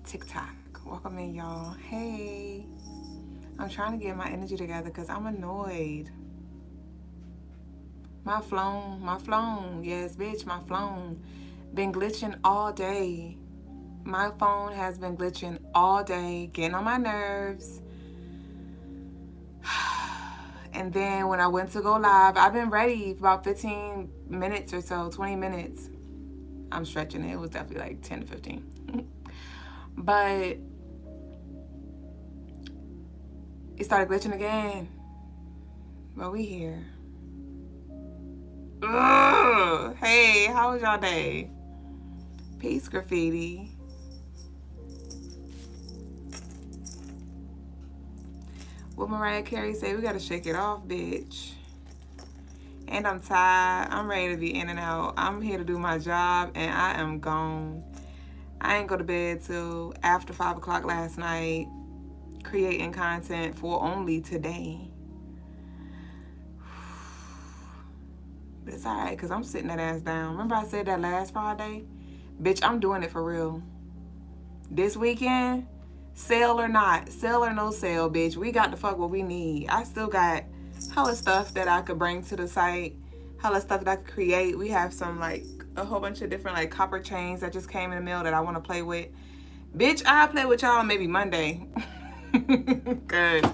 TikTok. Welcome in, y'all. Hey. I'm trying to get my energy together because I'm annoyed. My phone. Yes, bitch, my phone. Been glitching all day. My phone has been glitching all day, getting on my nerves. And then when I went to go live, I've been ready for about 15 minutes or so, 20 minutes. I'm stretching it. It was definitely like 10 to 15. But it started glitching again. But we here. Ugh. Hey, how was y'all day? Peace, graffiti. What Mariah Carey say? We gotta shake it off, bitch. And I'm tired. I'm ready to be in and out. I'm here to do my job, and I am gone. I ain't go to bed till after 5 o'clock last night, creating content for only today. But it's alright, because I'm sitting that ass down. Remember I said that last Friday? Bitch, I'm doing it for real. This weekend, sale or not, sale or no sale, bitch, we got the fuck what we need. I still got hella stuff that I could bring to the site, hella stuff that I could create. We have some, like, a whole bunch of different, like, copper chains that just came in the mail that I want to play with. Bitch, I'll play with y'all maybe Monday. Because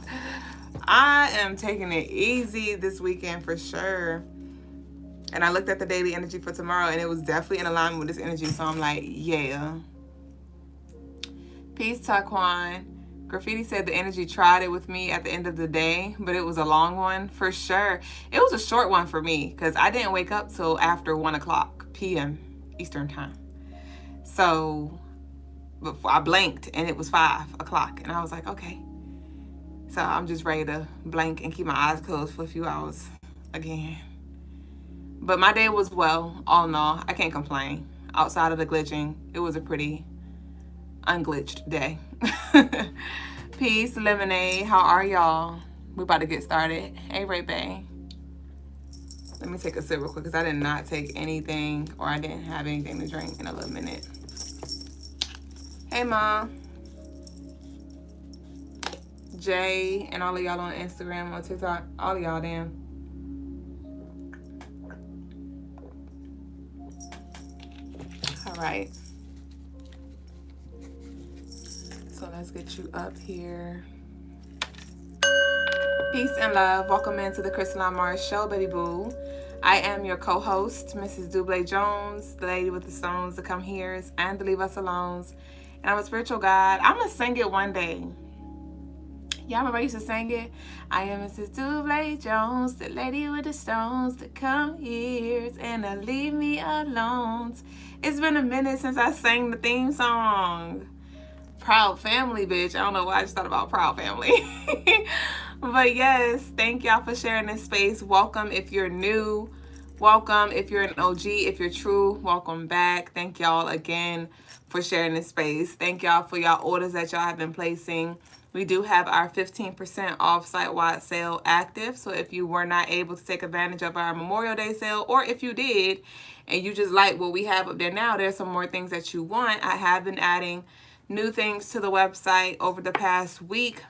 I am taking it easy this weekend for sure. And I looked at the daily energy for tomorrow, and it was definitely in alignment with this energy. So I'm like, yeah. Peace, Taquan. Graffiti said the energy tried it with me at the end of the day, but it was a long one for sure. It was a short one for me because I didn't wake up till after 1 o'clock p.m. Eastern time. So I blinked and it was 5 o'clock, and I was like, okay. So I'm just ready to blink and keep my eyes closed for a few hours again. But my day was well, all in all. I can't complain. Outside of the glitching, it was a pretty unglitched day. Peace, Lemonade. How are y'all? We about to get started. Hey, Ray Bay. Let me take a sip real quick because I did not take anything, or I didn't have anything to drink in a little minute. Hey, Mom. Jay and all of y'all on Instagram, on TikTok. All of y'all, damn. All right. So let's get you up here. Peace and love. Welcome into the Crystaline Mars show, baby boo. I am your co-host, Mrs. Double Jones, the lady with the stones, the come heres, and the leave us alones. And I'm a spiritual guide. I'm going to sing it one day. Y'all remember I used to sing it? I am Mrs. Double Jones, the lady with the stones, the come heres, and the leave me alone. It's been a minute since I sang the theme song. Proud family, bitch. I don't know why I just thought about proud family. But yes, thank y'all for sharing this space. Welcome if you're new. Welcome if you're an OG. If you're true, welcome back. Thank y'all again for sharing this space. Thank y'all for y'all orders that y'all have been placing. We do have our 15% off site-wide sale active. So if you were not able to take advantage of our Memorial Day sale, or if you did and you just like what we have up there now, there's some more things that you want. I have been adding new things to the website over the past week,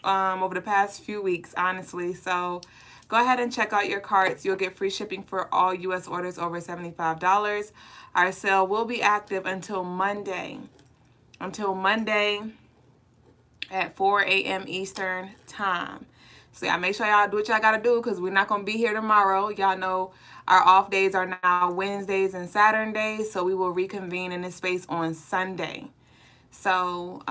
over the past few weeks, honestly. So go ahead and check out your carts. You'll get free shipping for all U.S. orders over $75. Our sale will be active until Monday. At 4 a.m. Eastern time. So y'all make sure y'all do what y'all gotta do, because we're not gonna be here tomorrow. Y'all know our off days are now Wednesdays and Saturn days, so we will reconvene in this space on Sunday. So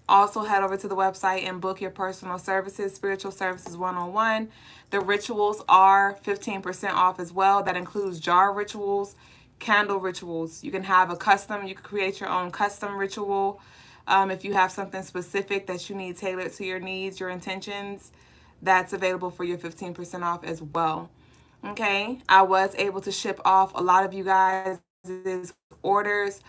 also head over to the website and book your personal services, spiritual services one-on-one. The rituals are 15% off as well. That includes jar rituals, candle rituals. You can have you can create your own custom ritual. If you have something specific that you need tailored to your needs, your intentions, that's available for your 15% off as well. Okay, I was able to ship off a lot of you guys' orders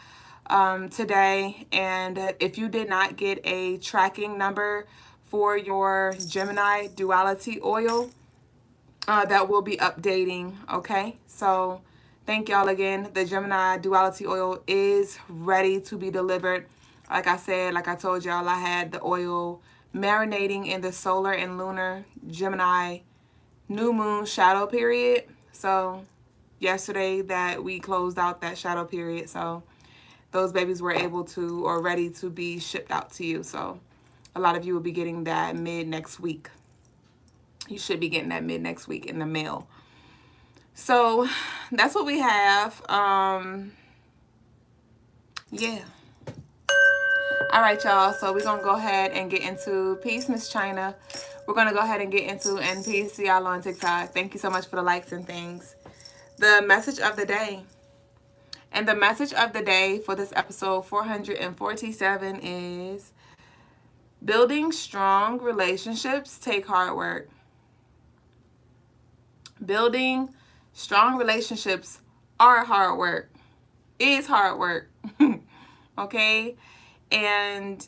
today, and if you did not get a tracking number for your Gemini duality oil, that will be updating. Okay, so thank y'all again. The Gemini duality oil is ready to be delivered Like I said, like I told y'all, I had the oil marinating in the solar and lunar Gemini new moon shadow period. So yesterday that we closed out that shadow period. So those babies were able to or ready to be shipped out to you. So a lot of you will be getting that mid next week. You should be getting that mid next week in the mail. So that's what we have. Yeah. All right, y'all. So we're going to go ahead and get into Peace, Miss China. We're going to go ahead and get into and peace to y'all on TikTok. Thank you so much for the likes and things. The message of the day. And the message of the day for this episode 447 is building strong relationships take hard work. Building strong relationships are hard work. Is hard work. Okay? And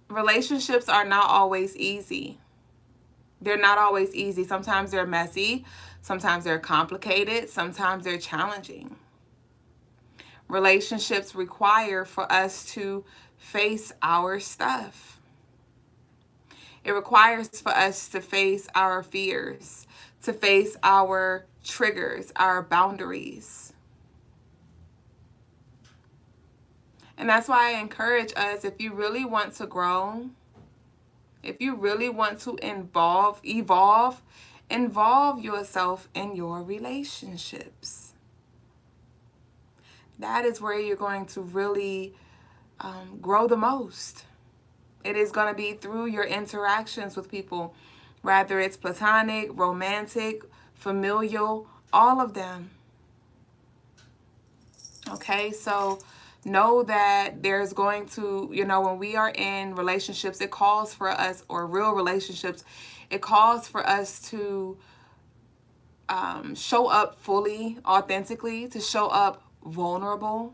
relationships are not always easy. They're not always easy. Sometimes they're messy. Sometimes they're complicated. Sometimes they're challenging. Relationships require for us to face our stuff. It requires for us to face our fears, to face our triggers, our boundaries. And that's why I encourage us, if you really want to grow, if you really want to evolve yourself in your relationships. That is where you're going to really grow the most. It is going to be through your interactions with people, whether it's platonic, romantic, familial, all of them. Okay, so know that there's going to, when we are in relationships, it calls for us, or real relationships, it calls for us to show up fully, authentically, to show up vulnerable,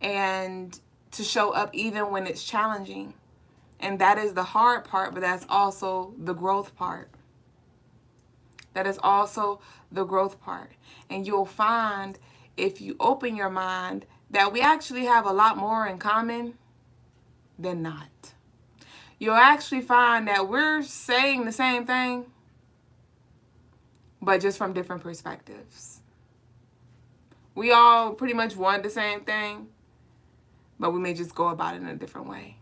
and to show up even when it's challenging. And that is the hard part, but that's also the growth part. That is also the growth part. And you'll find, if you open your mind, that we actually have a lot more in common than not. You'll actually find that we're saying the same thing, but just from different perspectives. We all pretty much want the same thing, but we may just go about it in a different way.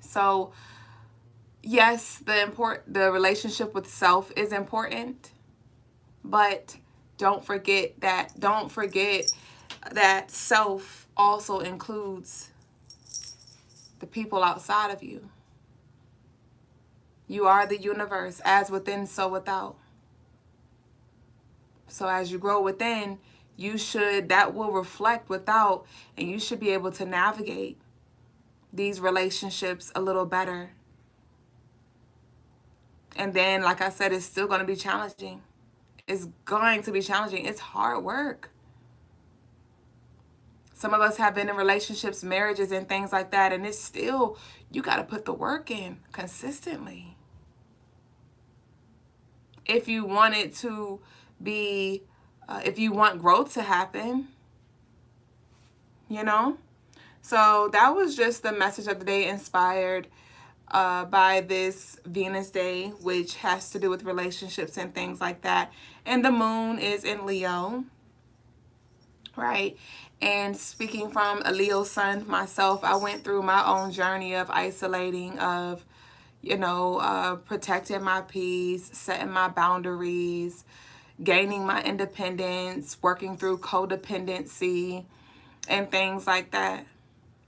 So, yes, the relationship with self is important, but don't forget that self also includes the people outside of you. You are the universe, as within, so without. So as you grow within, that will reflect without, and you should be able to navigate these relationships a little better. And then, like I said, it's still going to be challenging. It's going to be challenging. It's hard work. Some of us have been in relationships, marriages, and things like that, and it's still, you got to put the work in consistently. If you want it to be, if you want growth to happen, So that was just the message of the day, inspired by this Venus day, which has to do with relationships and things like that. And the moon is in Leo, right? And speaking from a Leo sun myself, I went through my own journey of isolating, of, protecting my peace, setting my boundaries, gaining my independence, working through codependency, and things like that.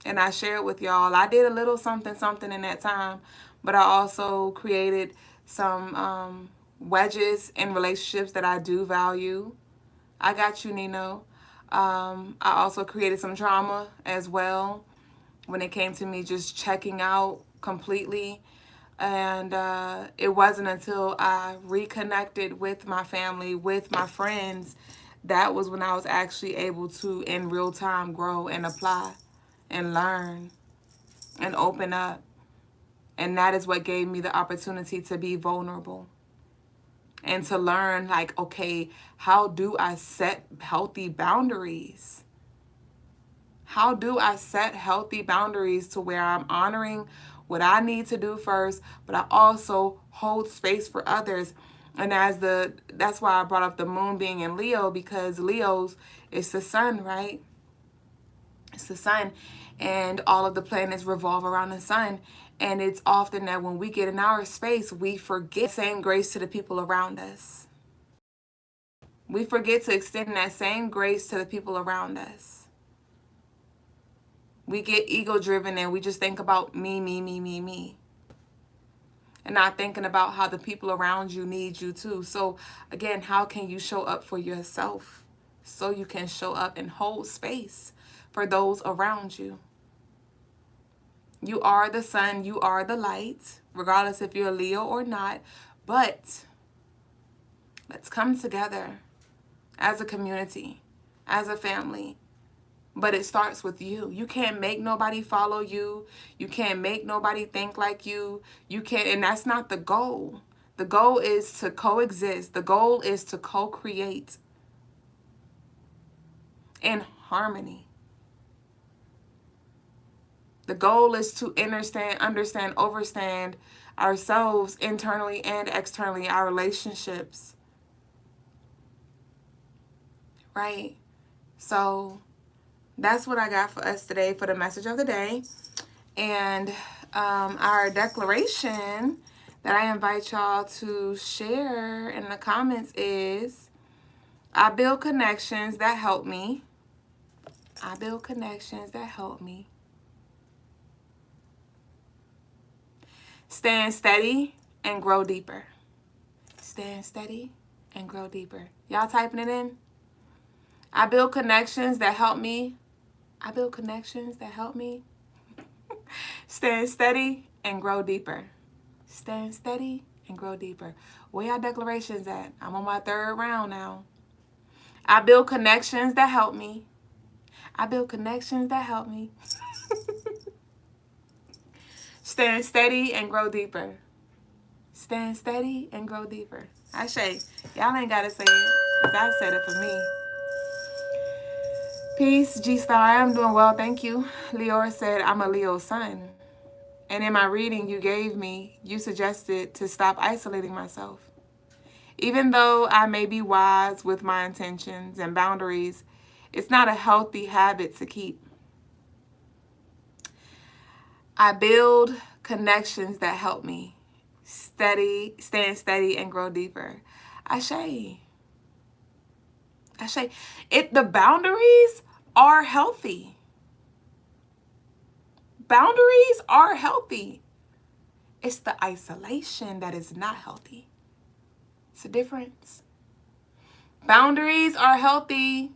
And I shared with y'all, I did a little something in that time, but I also created some wedges in relationships that I do value. I got you, Nino. I also created some trauma as well when it came to me just checking out completely. And it wasn't until I reconnected with my family, with my friends, that was when I was actually able to, in real time, grow and apply and learn and open up. And that is what gave me the opportunity to be vulnerable and to learn, like, okay, how do I set healthy boundaries? How do I set healthy boundaries to where I'm honoring what I need to do first, but I also hold space for others? And that's why I brought up the moon being in Leo, because Leo's is the sun, right? It's the sun, and all of the planets revolve around the sun. And it's often that when we get in our space, we forget the same grace to the people around us. We forget to extend that same grace to the people around us. We get ego driven and we just think about me, me, me, me, me. And not thinking about how the people around you need you too. So again, how can you show up for yourself so you can show up and hold space for those around you? You are the sun, you are the light, regardless if you're a Leo or not. But let's come together as a community, as a family. But it starts with you. You can't make nobody follow you. You can't make nobody think like you. You can't, and that's not the goal. The goal is to coexist. The goal is to co-create in harmony. The goal is to understand, overstand ourselves internally and externally, our relationships. Right? So that's what I got for us today for the message of the day. And our declaration that I invite y'all to share in the comments is, I build connections that help me. I build connections that help me. Stand steady and grow deeper. Stand steady and grow deeper. Y'all typing it in? I build connections that help me. I build connections that help me. Stand steady and grow deeper. Stand steady and grow deeper. Where y'all declarations at? I'm on my 3rd round now. I build connections that help me. I build connections that help me. Stand steady and grow deeper. Stand steady and grow deeper. Ashe, y'all ain't got to say it, because I said it for me. Peace, G-Star. I'm doing well, thank you. Leora said, I'm a Leo sun. And in my reading you gave me, you suggested to stop isolating myself. Even though I may be wise with my intentions and boundaries, it's not a healthy habit to keep. I build connections that help me stand steady and grow deeper. Ashe. Ashe. The boundaries are healthy. Boundaries are healthy. It's the isolation that is not healthy. It's a difference. Boundaries are healthy.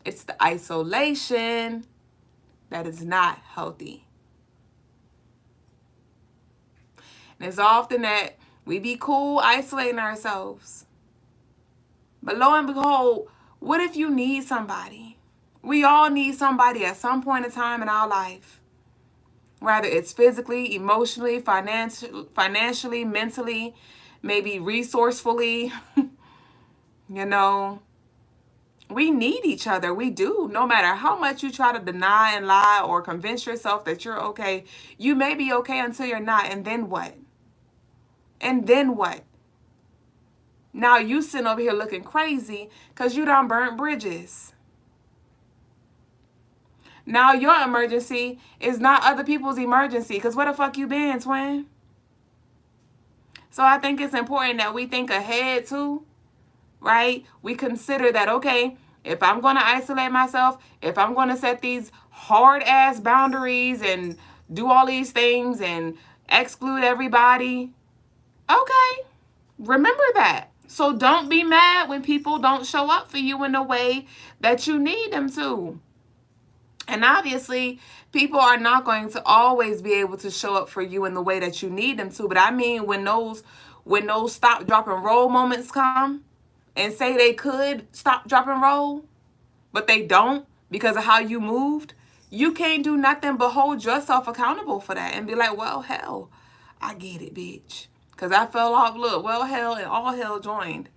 It's the isolation that is not healthy. And it's often that we be cool isolating ourselves. But lo and behold, what if you need somebody? We all need somebody at some point in time in our life. Whether it's physically, emotionally, financially, mentally, maybe resourcefully. You know, we need each other. We do. No matter how much you try to deny and lie or convince yourself that you're okay, you may be okay until you're not. And then what? And then what? Now you sitting over here looking crazy because you done burnt bridges. Now your emergency is not other people's emergency, because where the fuck you been, twin? So I think it's important that we think ahead too, right? We consider that, okay, if I'm going to isolate myself, if I'm going to set these hard ass boundaries and do all these things and exclude everybody, okay, remember that. So don't be mad when people don't show up for you in the way that you need them to. And obviously, people are not going to always be able to show up for you in the way that you need them to. But I mean, when those stop, drop, and roll moments come, and say they could stop, drop, and roll, but they don't because of how you moved, you can't do nothing but hold yourself accountable for that and be like, well, hell, I get it, bitch. Because I fell off, look, well, hell, and all hell joined.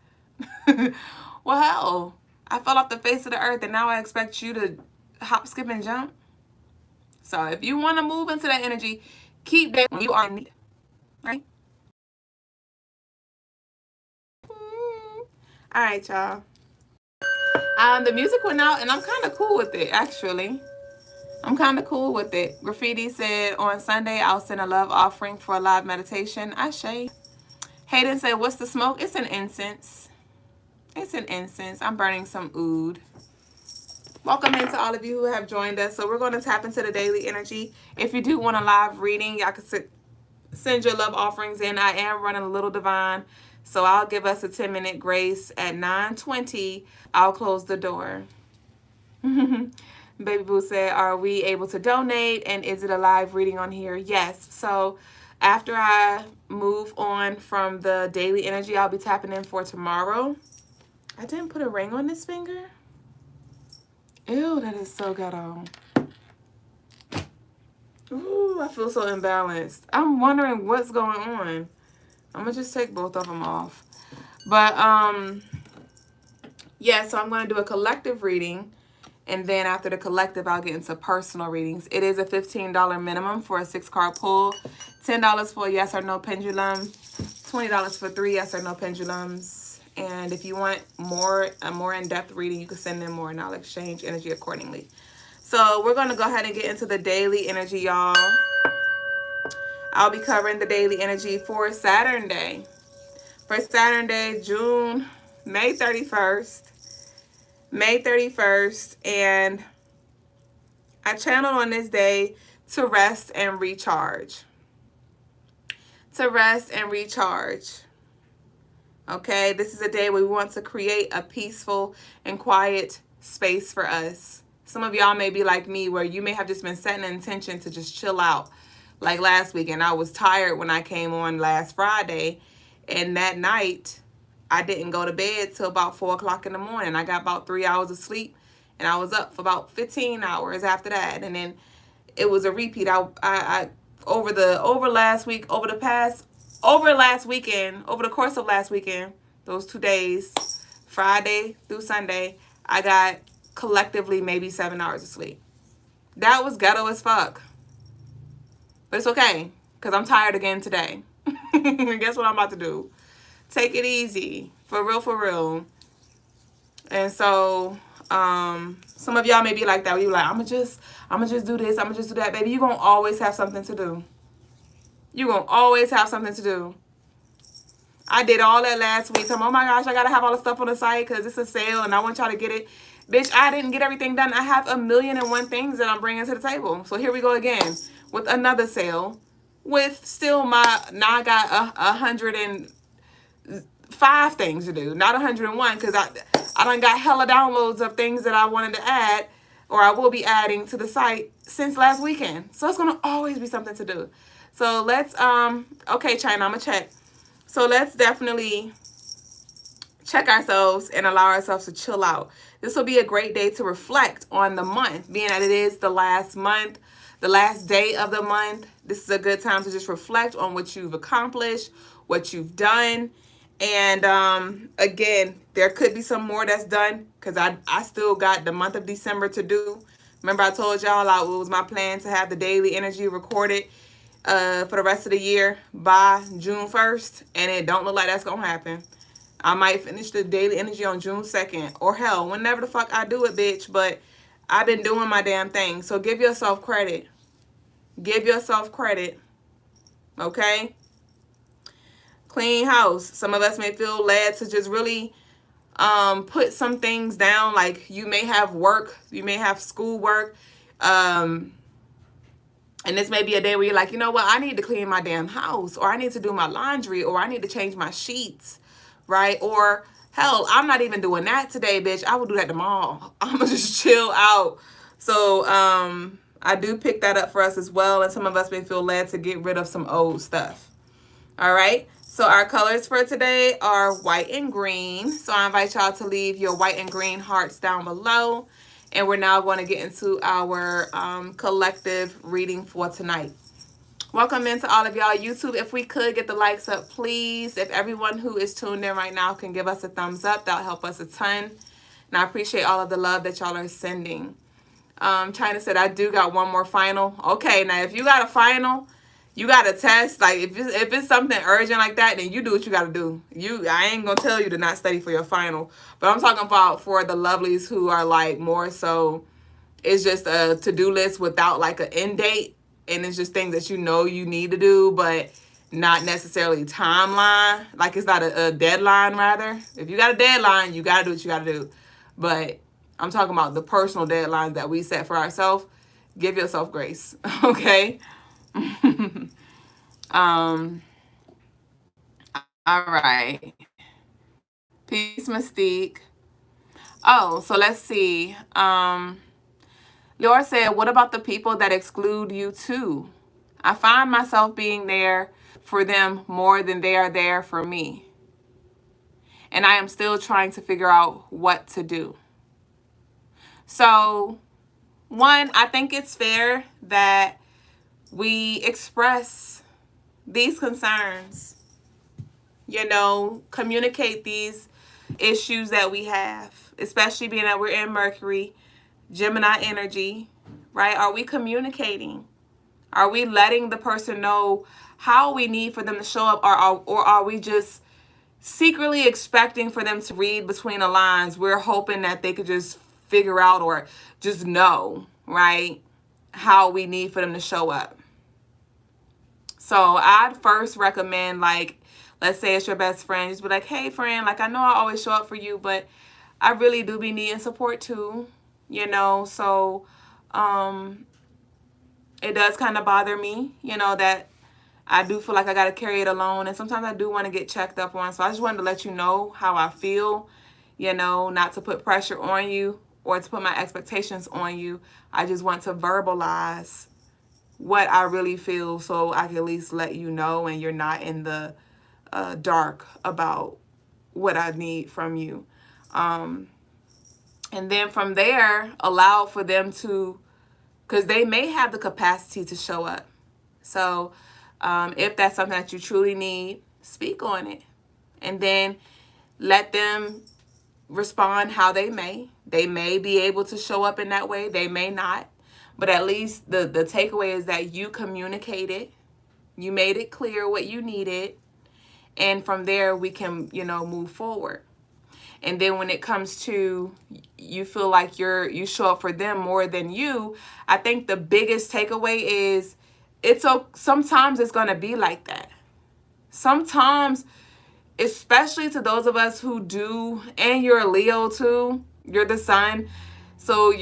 Well, hell, I fell off the face of the earth, and now I expect you to hop, skip, and jump. So if you want to move into that energy, keep that when you are in need. Right? All right, y'all. The music went out, and I'm kind of cool with it, actually. I'm kind of cool with it. Graffiti said, on Sunday, I'll send a love offering for a live meditation. Ashe. Hayden said, what's the smoke? It's an incense. It's an incense. I'm burning some oud. Welcome into all of you who have joined us. So we're going to tap into the daily energy. If you do want a live reading, y'all can send your love offerings in. I am running a little divine, so I'll give us a 10-minute grace. At 9:20, I'll close the door. Baby Boo said, are we able to donate? And is it a live reading on here? Yes. So after I move on from the daily energy, I'll be tapping in for tomorrow. I didn't put a ring on this finger. Ew, that is so ghetto. Ooh, I feel so imbalanced. I'm wondering what's going on. I'm gonna just take both of them off. But yeah, so I'm gonna do a collective reading, and then after the collective, I'll get into personal readings. It is a $15 minimum for a 6-card pull, $10 for a yes or no pendulum, $20 for 3 yes or no pendulums. And if you want a more in-depth reading, you can send in more, and I'll exchange energy accordingly. So we're going to go ahead and get into the daily energy, y'all. I'll be covering the daily energy for Saturn Day. For Saturn Day, May 31st. May 31st. And I channeled on this day to rest and recharge. To rest and recharge. Okay, this is a day where we want to create a peaceful and quiet space for us. Some of y'all may be like me, where you may have just been setting an intention to just chill out. Like last weekend, I was tired when I came on last Friday, and that night, I didn't go to bed till about 4 o'clock in the morning. I got about 3 hours of sleep, and I was up for about 15 hours after that. And then it was a repeat. Over the course of last weekend, those 2 days, Friday through Sunday, I got collectively maybe 7 hours of sleep. That was ghetto as fuck. But it's okay, because I'm tired again today. And guess what I'm about to do? Take it easy. For real, for real. And so, some of y'all may be like that, where you're like, I'm gonna just do this, I'm gonna just do that. Baby, you're gonna always have something to do. You're gonna always have something to do. I did all that last week. Oh my gosh, I gotta have all the stuff on the site because it's a sale and I want y'all to get it. Bitch, I didn't get everything done. I have 1,000,001 things that I'm bringing to the table. So here we go again with another sale. With still now I got 105 things to do, not 101, because I done got hella downloads of things that I wanted to add, or I will be adding to the site since last weekend. So it's gonna always be something to do. So let's okay, China, I'm gonna check. So let's definitely check ourselves and allow ourselves to chill out. This will be a great day to reflect on the month, being that it is the last month, the last day of the month. This is a good time to just reflect on what you've accomplished, what you've done. And again, there could be some more that's done, because I still got the month of December to do. Remember I told y'all it was my plan to have the daily energy recorded for the rest of the year by June 1st, and it don't look like that's gonna happen. I might finish the daily energy on June 2nd, or hell, whenever the fuck I do it, bitch. But I've been doing my damn thing. So give yourself credit. Give yourself credit. Okay? Clean house. Some of us may feel led to just really put some things down. Like you may have work, you may have school work, and this may be a day where you're like, you know what, I need to clean my damn house, or I need to do my laundry, or I need to change my sheets, right? Or hell, I'm not even doing that today, bitch. I will do that tomorrow. I'm gonna just chill out. So I do pick that up for us as well, and some of us may feel led to get rid of some old stuff. All right, so our colors for today are white and green. So I invite y'all to leave your white and green hearts down below. And we're now going to get into our collective reading for tonight. Welcome into all of y'all. YouTube, if we could get the likes up, please. If everyone who is tuned in right now can give us a thumbs up, that'll help us a ton. And I appreciate all of the love that y'all are sending. China said, I do got one more final. Okay, now if you got a final, you got a test. Like if it's something urgent like that, then you do what you got to do. I ain't gonna tell you to not study for your final, but I'm talking about for the lovelies who are like more so, it's just a to-do list without like an end date, and it's just things that you know you need to do, but not necessarily timeline. Like it's not a deadline. Rather, if you got a deadline, you got to do what you got to do. But I'm talking about the personal deadlines that we set for ourselves. Give yourself grace, okay? All right. Peace, Mystique. Oh, so let's see. Laura said, what about the people that exclude you too? I find myself being there for them more than they are there for me. And I am still trying to figure out what to do. So, one, I think it's fair that we express these concerns, communicate these issues that we have, especially being that we're in Mercury, Gemini energy, right? Are we communicating? Are we letting the person know how we need for them to show up, or are we just secretly expecting for them to read between the lines? We're hoping that they could just figure out or just know, right, how we need for them to show up. So I'd first recommend, like, let's say it's your best friend, just be like, hey friend, like I know I always show up for you, but I really do be needing support too, so it does kind of bother me, that I do feel like I got to carry it alone, and sometimes I do want to get checked up on. So I just wanted to let you know how I feel, not to put pressure on you or to put my expectations on you. I just want to verbalize what I really feel so I can at least let you know, and you're not in the dark about what I need from you. And then from there, allow for them to, because they may have the capacity to show up. So if that's something that you truly need, speak on it. And then let them respond how they may. They may be able to show up in that way. They may not. But at least the takeaway is that you communicated. You made it clear what you needed. And from there, we can, move forward. And then when it comes to you feel like you show up for them more than you, I think the biggest takeaway is sometimes it's going to be like that. Sometimes, especially to those of us who do, and you're a Leo too, you're the sun. So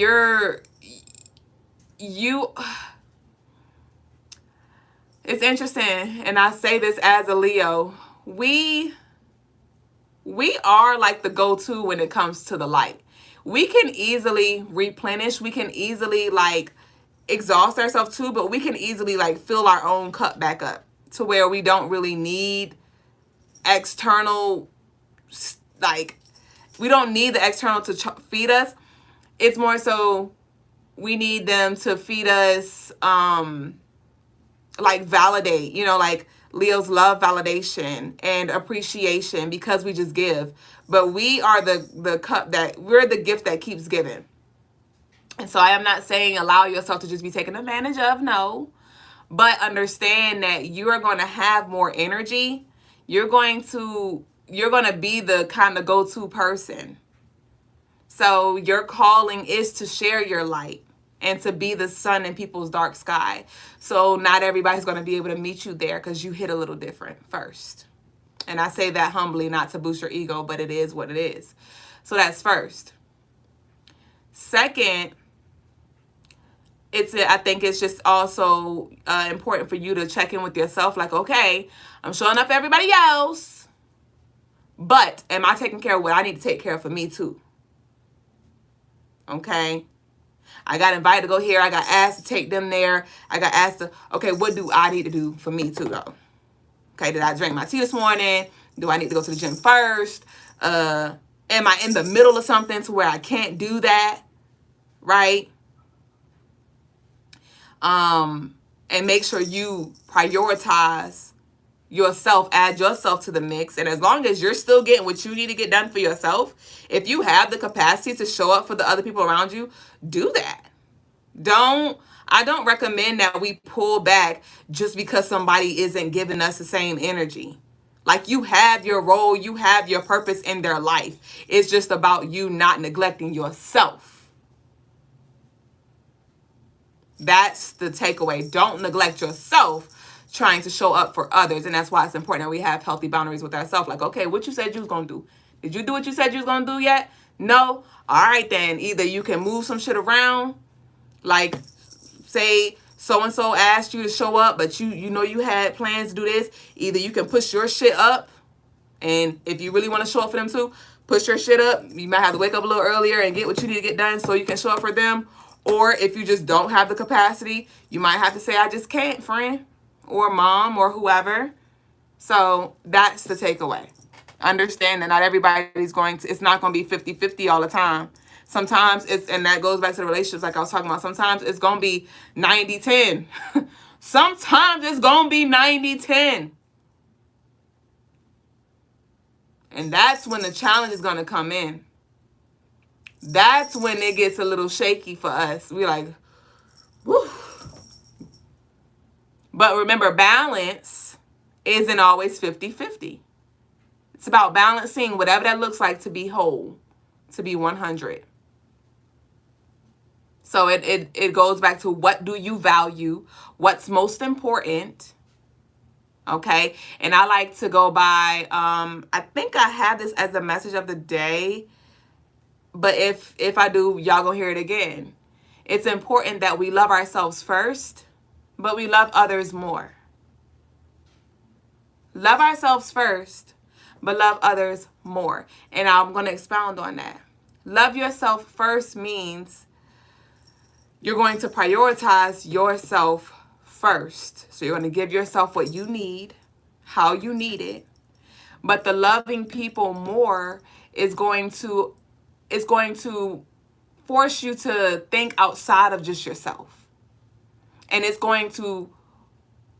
it's interesting, and I say this as a Leo, we are like the go-to when it comes to the light. We can easily replenish. We can easily like exhaust ourselves too, but we can easily like fill our own cup back up to where we don't really need external, like we don't need the external to feed us. It's more so we need them to feed us, like validate, like Leos love validation and appreciation because we just give. But we are the cup we're the gift that keeps giving. And so I am not saying allow yourself to just be taken advantage of, no. But understand that you are going to have more energy. You're going to be the kind of go-to person. So your calling is to share your light and to be the sun in people's dark sky. So not everybody's going to be able to meet you there because you hit a little different first. And I say that humbly, not to boost your ego, but it is what it is. So that's first. Second, I think it's just also important for you to check in with yourself. Like, okay, I'm showing up for everybody else, but am I taking care of what I need to take care of for me too? Okay. I got invited to go here. I got asked to take them there. I got asked to, okay, what do I need to do for me too though? Okay, did I drink my tea this morning? Do I need to go to the gym first? Am I in the middle of something to where I can't do that? Right? And make sure you prioritize yourself, add yourself to the mix. And as long as you're still getting what you need to get done for yourself, if you have the capacity to show up for the other people around you, do that. I don't recommend that we pull back just because somebody isn't giving us the same energy. Like, you have your role, you have your purpose in their life. It's just about you not neglecting yourself. That's the takeaway. Don't neglect yourself trying to show up for others. And that's why it's important that we have healthy boundaries with ourselves. Like, okay, what you said you was going to do? Did you do what you said you was going to do yet? No? All right, then. Either you can move some shit around, like, say so-and-so asked you to show up, but you know you had plans to do this. Either you can push your shit up, and if you really want to show up for them too, push your shit up. You might have to wake up a little earlier and get what you need to get done so you can show up for them. Or if you just don't have the capacity, you might have to say, I just can't, friend, or mom, or whoever. So that's the takeaway. Understand that not everybody's it's not going to be 50-50 all the time. Sometimes and that goes back to the relationships like I was talking about. Sometimes it's going to be 90-10. Sometimes it's going to be 90-10. And that's when the challenge is going to come in. That's when it gets a little shaky for us. We're like, whew. But remember, balance isn't always 50-50. It's about balancing whatever that looks like to be whole, to be 100. So it goes back to, what do you value? What's most important? Okay. And I like to go by, I think I have this as a message of the day, but if I do, y'all gonna hear it again. It's important that we love ourselves first, but we love others more. Love ourselves first, but love others more. And I'm going to expound on that. Love yourself first means you're going to prioritize yourself first. So you're going to give yourself what you need, how you need it. But the loving people more is going to force you to think outside of just yourself. And it's going to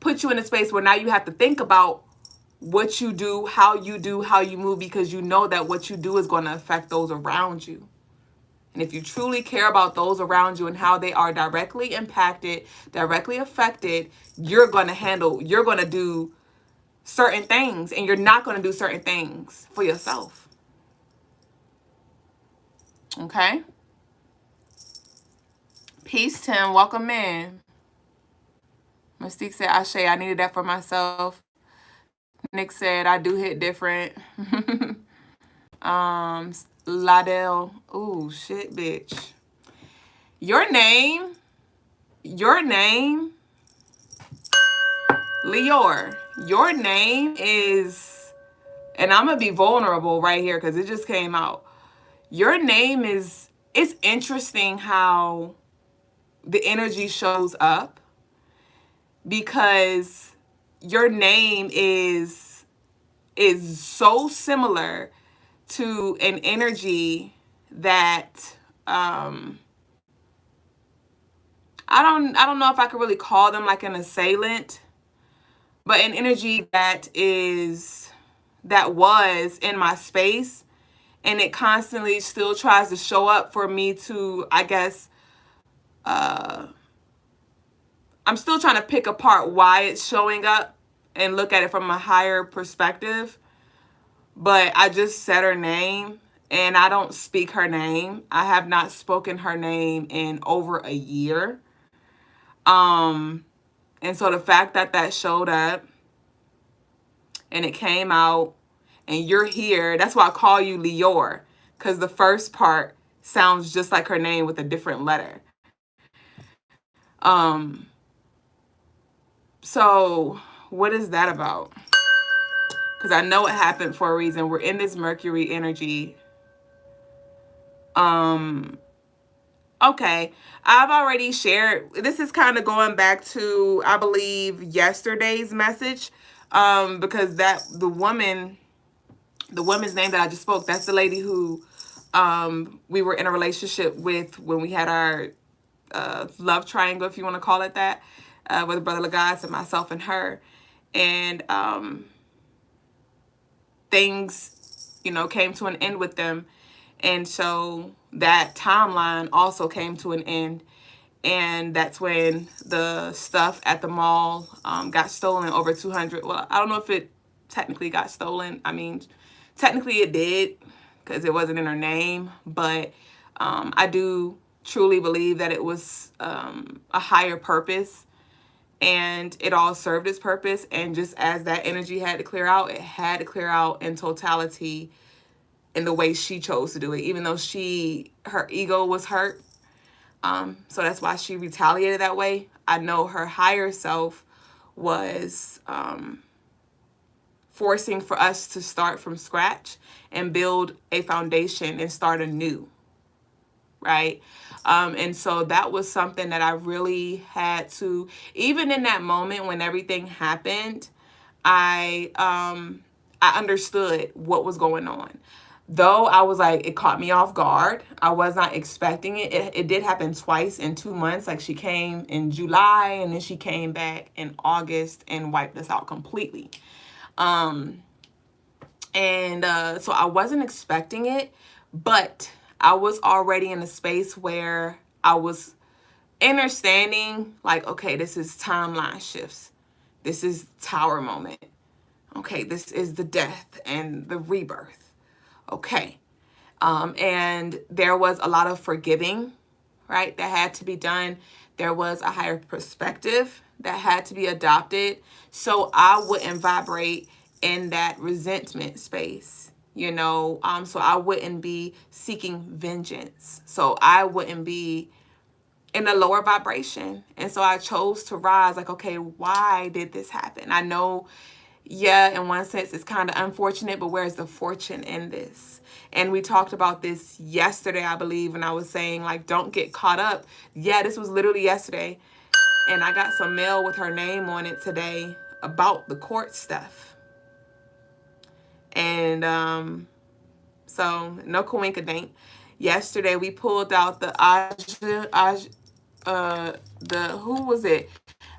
put you in a space where now you have to think about what you do, how you move, because you know that what you do is going to affect those around you. And if you truly care about those around you and how they are directly impacted, directly affected, you're going to do certain things, and you're not going to do certain things for yourself. Okay? Peace, Tim. Welcome in. Mystique said, Ashe, I needed that for myself. Nick said, I do hit different. Ladell. Ooh, shit, bitch. Your name, Lior. Your name is, and I'm going to be vulnerable right here because it just came out. Your name is, it's interesting how the energy shows up, because your name is so similar to an energy that I don't know if I could really call them like an assailant, but an energy that was in my space, and it constantly still tries to show up for me to, I guess, I'm still trying to pick apart why it's showing up and look at it from a higher perspective. But I just said her name, and I don't speak her name. I have not spoken her name in over a year. And so the fact that showed up and it came out and you're here, that's why I call you Lior, because the first part sounds just like her name with a different letter. So what is that about? Because I know it happened for a reason. We're in this Mercury energy. Okay, I've already shared. This is kind of going back to, I believe, yesterday's message, because the woman's name that I just spoke, that's the lady who we were in a relationship with when we had our love triangle, if you want to call it that, with Brother Lagas and myself and her. And things, came to an end with them. And so that timeline also came to an end. And that's when the stuff at the mall got stolen, over 200. Well, I don't know if it technically got stolen. I mean, technically it did because it wasn't in her name. But I do truly believe that it was a higher purpose, and it all served its purpose. And just as that energy had to clear out, it had to clear out in totality in the way she chose to do it, even though her ego was hurt. So that's why she retaliated that way. I know her higher self was forcing for us to start from scratch and build a foundation and start anew, right? And so that was something that I really had to, even in that moment when everything happened, I understood what was going on. Though I was like, it caught me off guard. I was not expecting it. It did happen twice in 2 months. Like, she came in July and then she came back in August and wiped us out completely. So I wasn't expecting it, but I was already in a space where I was understanding, like, okay, this is timeline shifts. This is tower moment. Okay, this is the death and the rebirth. Okay. And there was a lot of forgiving, right, that had to be done. There was a higher perspective that had to be adopted, so I wouldn't vibrate in that resentment space, so I wouldn't be seeking vengeance. So I wouldn't be in a lower vibration. And so I chose to rise, like, okay, why did this happen? I know, yeah, in one sense, it's kind of unfortunate, but where's the fortune in this? And we talked about this yesterday, I believe, and I was saying, like, don't get caught up. Yeah, this was literally yesterday. And I got some mail with her name on it today about the court stuff. And so, no coinkadink. Yesterday, we pulled out the who was it?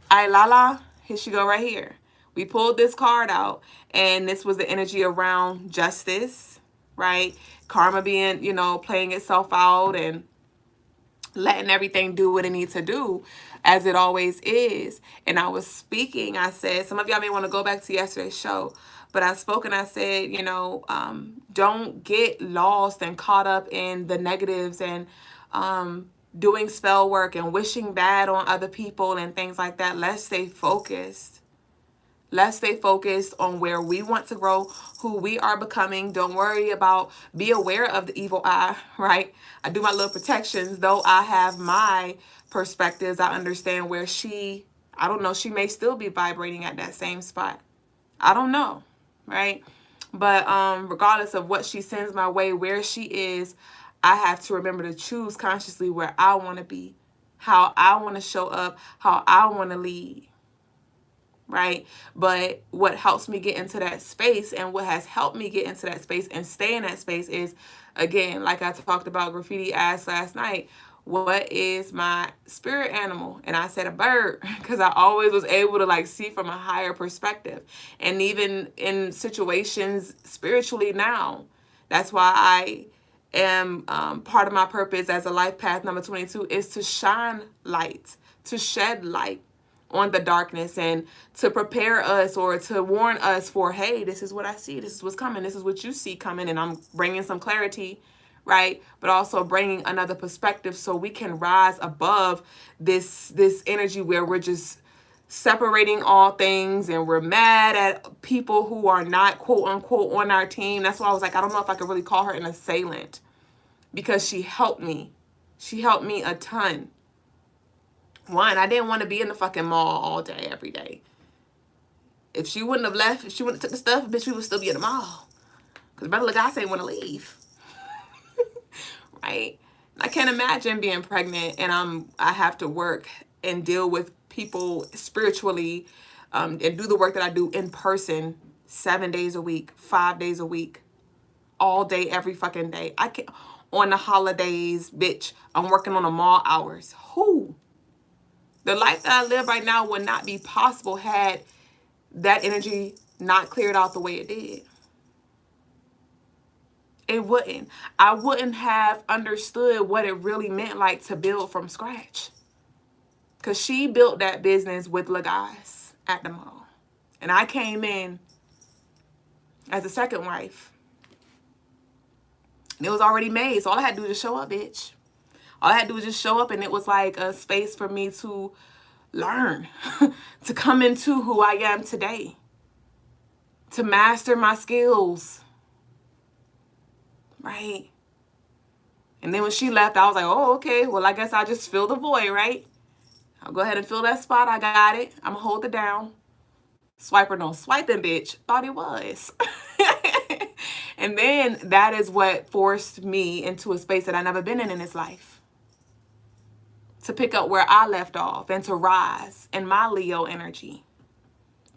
Ailala. Here she go right here. We pulled this card out, and this was the energy around justice, right? Karma being, playing itself out and letting everything do what it needs to do, as it always is. And I was speaking, I said, some of y'all may want to go back to yesterday's show, but I spoke and I said, don't get lost and caught up in the negatives and doing spell work and wishing bad on other people and things like that. Let's stay focused. Let's stay focused on where we want to grow, who we are becoming. Don't worry about, be aware of the evil eye, right? I do my little protections. Though I have my perspectives, I understand where I don't know, she may still be vibrating at that same spot. I don't know, right? But regardless of what she sends my way, where she is, I have to remember to choose consciously where I want to be, how I want to show up, how I want to lead. Right? But what helps me get into that space, and what has helped me get into that space and stay in that space, is, again, like I talked about, Graffiti asked last night, what is my spirit animal? And I said a bird, because I always was able to, like, see from a higher perspective. And even in situations spiritually now, that's why I am part of my purpose as a life path number 22 is to shine light, to shed light on the darkness, and to prepare us or to warn us for, hey, this is what I see, this is what's coming, this is what you see coming, and I'm bringing some clarity, right? But also bringing another perspective so we can rise above this energy where we're just separating all things and we're mad at people who are not, quote unquote, on our team. That's why I was like, I don't know if I could really call her an assailant, because she helped me. She helped me a ton. One, I didn't want to be in the fucking mall all day, every day. If she wouldn't have left, if she wouldn't have took the stuff, bitch, we would still be in the mall. Because brother guys ain't want to leave. Right? I can't imagine being pregnant and I have to work and deal with people spiritually and do the work that I do in person 7 days a week, 5 days a week, all day, every fucking day. I can't, on the holidays, bitch, I'm working on the mall hours. Who? The life that I live right now would not be possible had that energy not cleared out the way it did. It wouldn't. I wouldn't have understood what it really meant, like, to build from scratch. Because she built that business with the guys at the mall. And I came in as a second wife. And it was already made. So all I had to do was just show up, bitch. All I had to do was just show up, and it was like a space for me to learn, to come into who I am today, to master my skills, right? And then when she left, I was like, oh, okay, well, I guess I'll just fill the void, right? I'll go ahead and fill that spot. I got it. I'm going to hold it down. Swiper no swiping, bitch. Thought it was. And then that is what forced me into a space that I've never been in this life. To pick up where I left off and to rise in my Leo energy.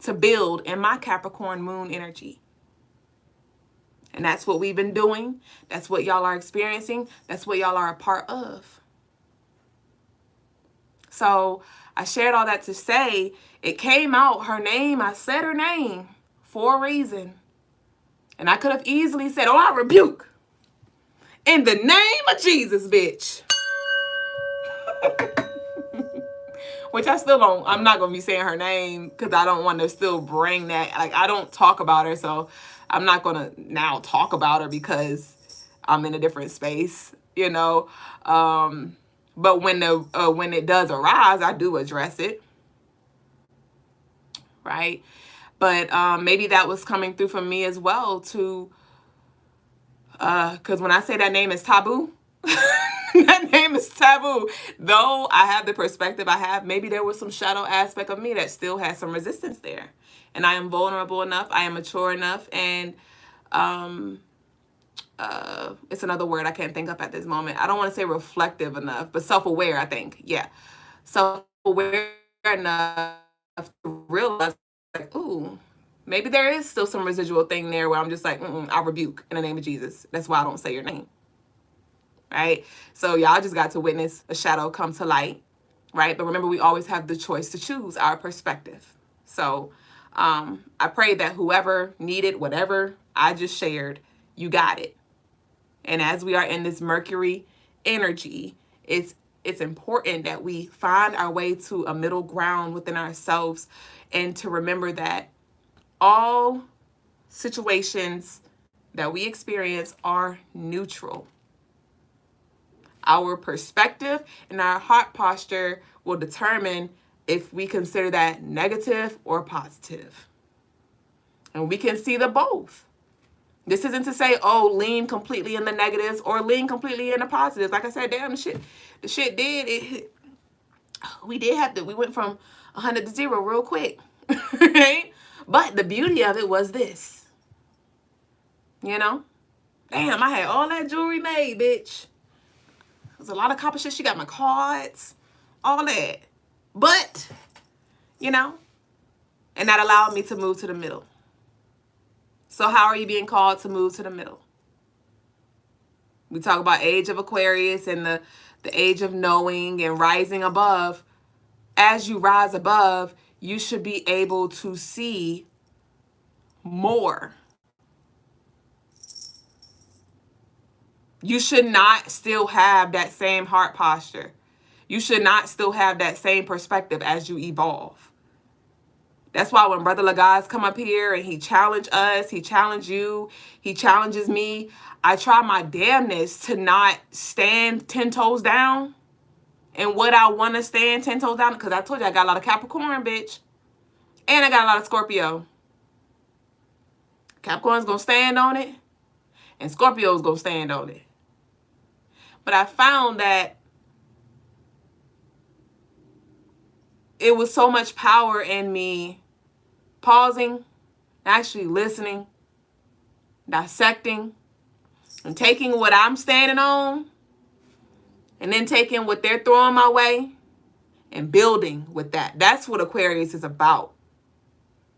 To build in my Capricorn moon energy. And that's what we've been doing. That's what y'all are experiencing. That's what y'all are a part of. So I shared all that to say it came out, her name. I said her name for a reason. And I could have easily said, oh, I rebuke. In the name of Jesus, bitch. Which I still don't, I'm not going to be saying her name because I don't want to still bring that. Like, I don't talk about her, so I'm not going to now talk about her because I'm in a different space, you know. But when it does arise, I do address it, right? But maybe that was coming through for me as well to, because when I say that name is taboo, that name is taboo. Though I have the perspective I have, maybe there was some shadow aspect of me that still has some resistance there. And I am vulnerable enough, I am mature enough, and it's another word I can't think of at this moment. I don't want to say reflective enough, but self-aware, I think. Yeah. Self-aware enough to realize, like, ooh, maybe there is still some residual thing there where I'm just like, I rebuke in the name of Jesus. That's why I don't say your name. Right? So y'all just got to witness a shadow come to light. Right? But remember, we always have the choice to choose our perspective. So I pray that whoever needed whatever I just shared, you got it. And as we are in this Mercury energy, it's important that we find our way to a middle ground within ourselves and to remember that all situations that we experience are neutral. Our perspective and our heart posture will determine if we consider that negative or positive. And we can see the both. This isn't to say, oh, lean completely in the negatives or lean completely in the positives. Like I said, damn, the shit did. We went from 100 to 0 real quick. Right? But the beauty of it was this. You know? Damn, I had all that jewelry made, bitch. There's a lot of copper shit. She got my cards, all that. But, you know, and that allowed me to move to the middle. So how are you being called to move to the middle? We talk about age of Aquarius and the age of knowing and rising above. As you rise above, you should be able to see more. You should not still have that same heart posture. You should not still have that same perspective as you evolve. That's why when Brother Lagaz come up here and he challenge us, he challenge you, he challenges me, I try my damnness to not stand 10 toes down and what I want to stand 10 toes down, because I told you I got a lot of Capricorn, bitch. And I got a lot of Scorpio. Capricorn's going to stand on it and Scorpio's going to stand on it. But I found that it was so much power in me pausing, actually listening, dissecting, and taking what I'm standing on, and then taking what they're throwing my way, and building with that. That's what Aquarius is about.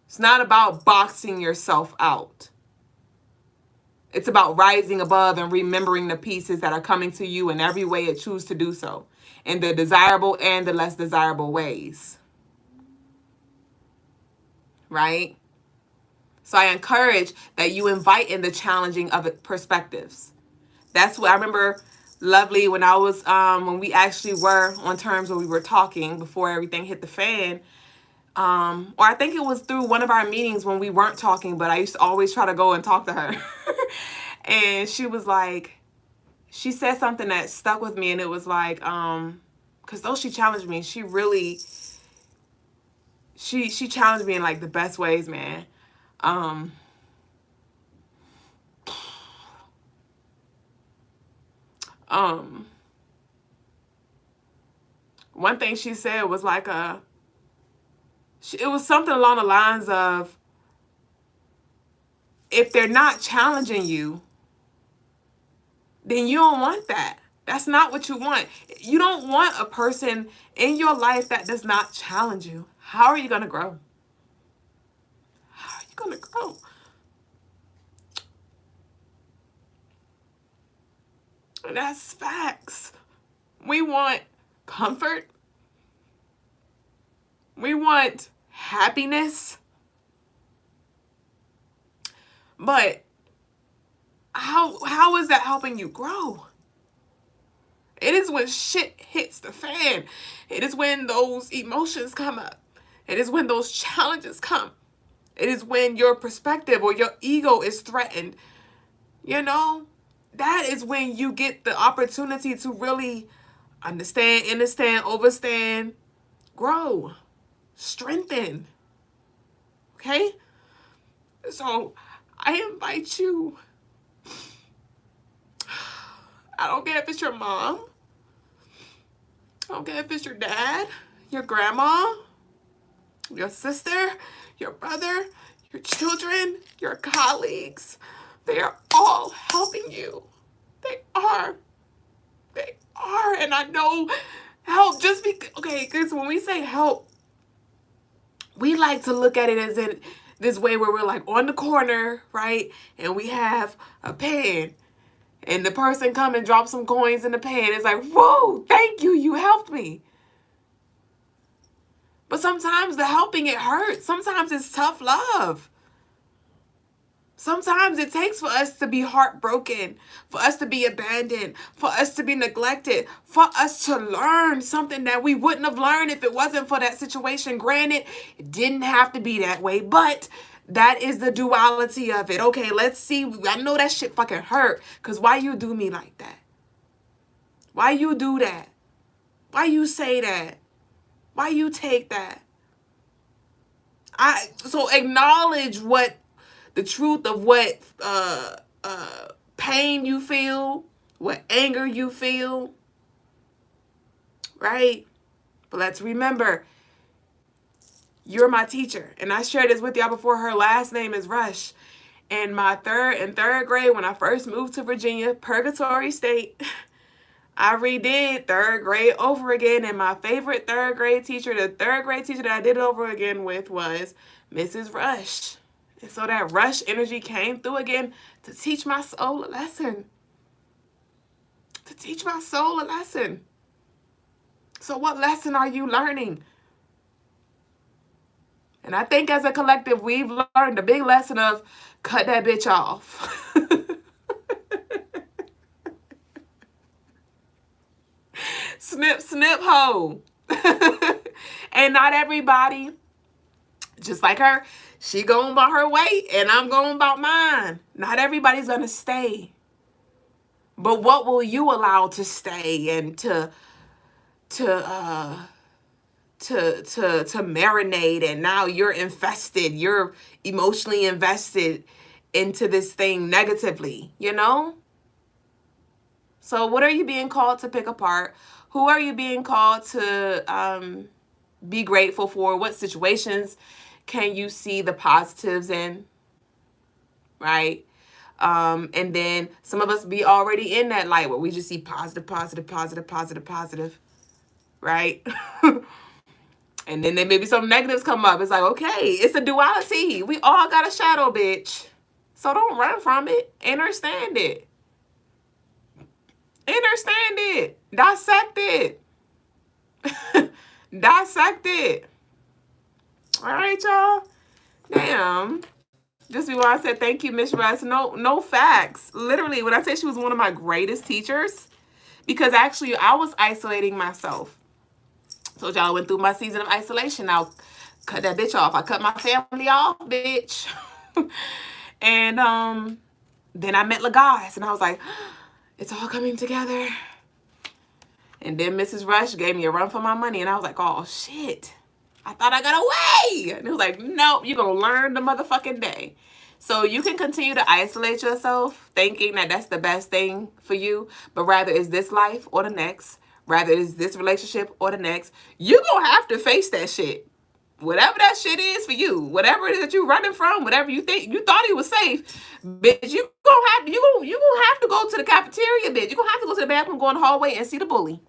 It's not about boxing yourself out. It's about rising above and remembering the pieces that are coming to you in every way it chooses to do so, in the desirable and the less desirable ways. Right? So I encourage that you invite in the challenging of perspectives. That's what I remember lovely when I was when we actually were on terms where we were talking before everything hit the fan. Or I think it was through one of our meetings when we weren't talking, but I used to always try to go and talk to her. And she was like, she said something that stuck with me, and it was like, because though she challenged me, she really, she challenged me in like the best ways, man. One thing she said was like it was something along the lines of, if they're not challenging you, then you don't want that. That's not what you want. You don't want a person in your life that does not challenge you. How are you going to grow? How are you going to grow? And that's facts. We want comfort. We want happiness. But how is that helping you grow? It is when shit hits the fan. It is when those emotions come up. It is when those challenges come. It is when your perspective or your ego is threatened. You know, that is when you get the opportunity to really understand, overstand, grow, strengthen. Okay? So I invite you. I don't care if it's your mom. I don't care if it's your dad, your grandma, your sister, your brother, your children, your colleagues. They are all helping you. They are. They are. And I know help just because, okay, because when we say help, we like to look at it as in this way where we're like on the corner, right? And we have a pen. And the person come and drop some coins in the pan. It's like, whoa, thank you, you helped me. But sometimes the helping, it hurts. Sometimes it's tough love. Sometimes it takes for us to be heartbroken, for us to be abandoned, for us to be neglected, for us to learn something that we wouldn't have learned if it wasn't for that situation. Granted, it didn't have to be that way, but that is the duality of it. Okay, let's see. I know that shit fucking hurt, because why you do me like that? Why you do that? Why you say that? Why you take that? So acknowledge what the truth of what pain you feel, what anger you feel, right? But let's remember, you're my teacher. And I shared this with y'all before. Her last name is Rush. And my third grade, when I first moved to Virginia, Purgatory State, I redid third grade over again. And my favorite third grade teacher, the third grade teacher that I did it over again with, was Mrs. Rush. And so that Rush energy came through again to teach my soul a lesson. To teach my soul a lesson. So what lesson are you learning? And I think as a collective, we've learned the big lesson of cut that bitch off. Snip, snip, ho. And not everybody, just like her, she going about her way and I'm going about mine. Not everybody's going to stay. But what will you allow to stay and to marinate, and now you're infested, you're emotionally invested into this thing negatively, you know? So what are you being called to pick apart? Who are you being called to be grateful for? What situations can you see the positives in, right? And then some of us be already in that light where we just see positive, right? And then there may be some negatives come up. It's like, okay, it's a duality. We all got a shadow, bitch. So don't run from it. Understand it. Understand it. Dissect it. Dissect it. All right, y'all. Damn. Just before I said thank you, Miss Russ. No facts. Literally, when I said she was one of my greatest teachers, because actually I was isolating myself. So y'all went through my season of isolation. Now cut that bitch off. I cut my family off, bitch. And then I met LaGuys, and I was like, it's all coming together. And then Mrs. Rush gave me a run for my money, and I was like, oh shit, I thought I got away. And it was like, nope, you're gonna learn the motherfucking day. So you can continue to isolate yourself thinking that that's the best thing for you, but rather is this life or the next, rather is this relationship or the next. You're gonna have to face that shit. Whatever that shit is for you, whatever it is that you're running from, whatever you think you thought it was safe, bitch, you gonna have to go to the cafeteria, bitch. You gonna have to go to the bathroom, go in the hallway, and see the bully.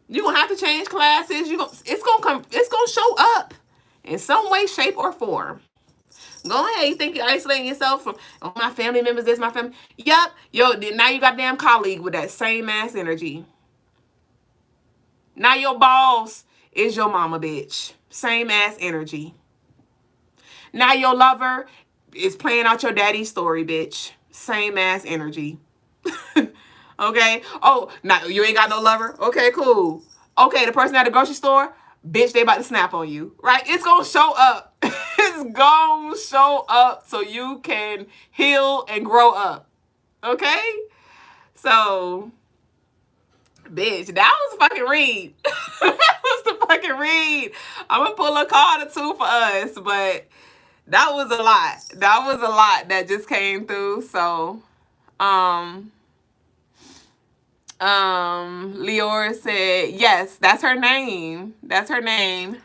You gonna have to change classes. It's gonna show up in some way, shape, or form. Go ahead. You think you're isolating yourself from my family members? This my family. Yup. Yo, now you got damn colleague with that same ass energy. Now your boss is your mama, bitch. Same ass energy. Now your lover is playing out your daddy's story, bitch. Same ass energy. Okay? Oh, now you ain't got no lover? Okay, cool. Okay, the person at the grocery store, bitch, they about to snap on you. Right? It's gonna show up. It's gonna show up so you can heal and grow up. Okay? So, bitch, that was a fucking read. That was the fucking read. I'm gonna pull a card or two for us, but that was a lot. That was a lot that just came through. So, Leora said, yes, that's her name. That's her name.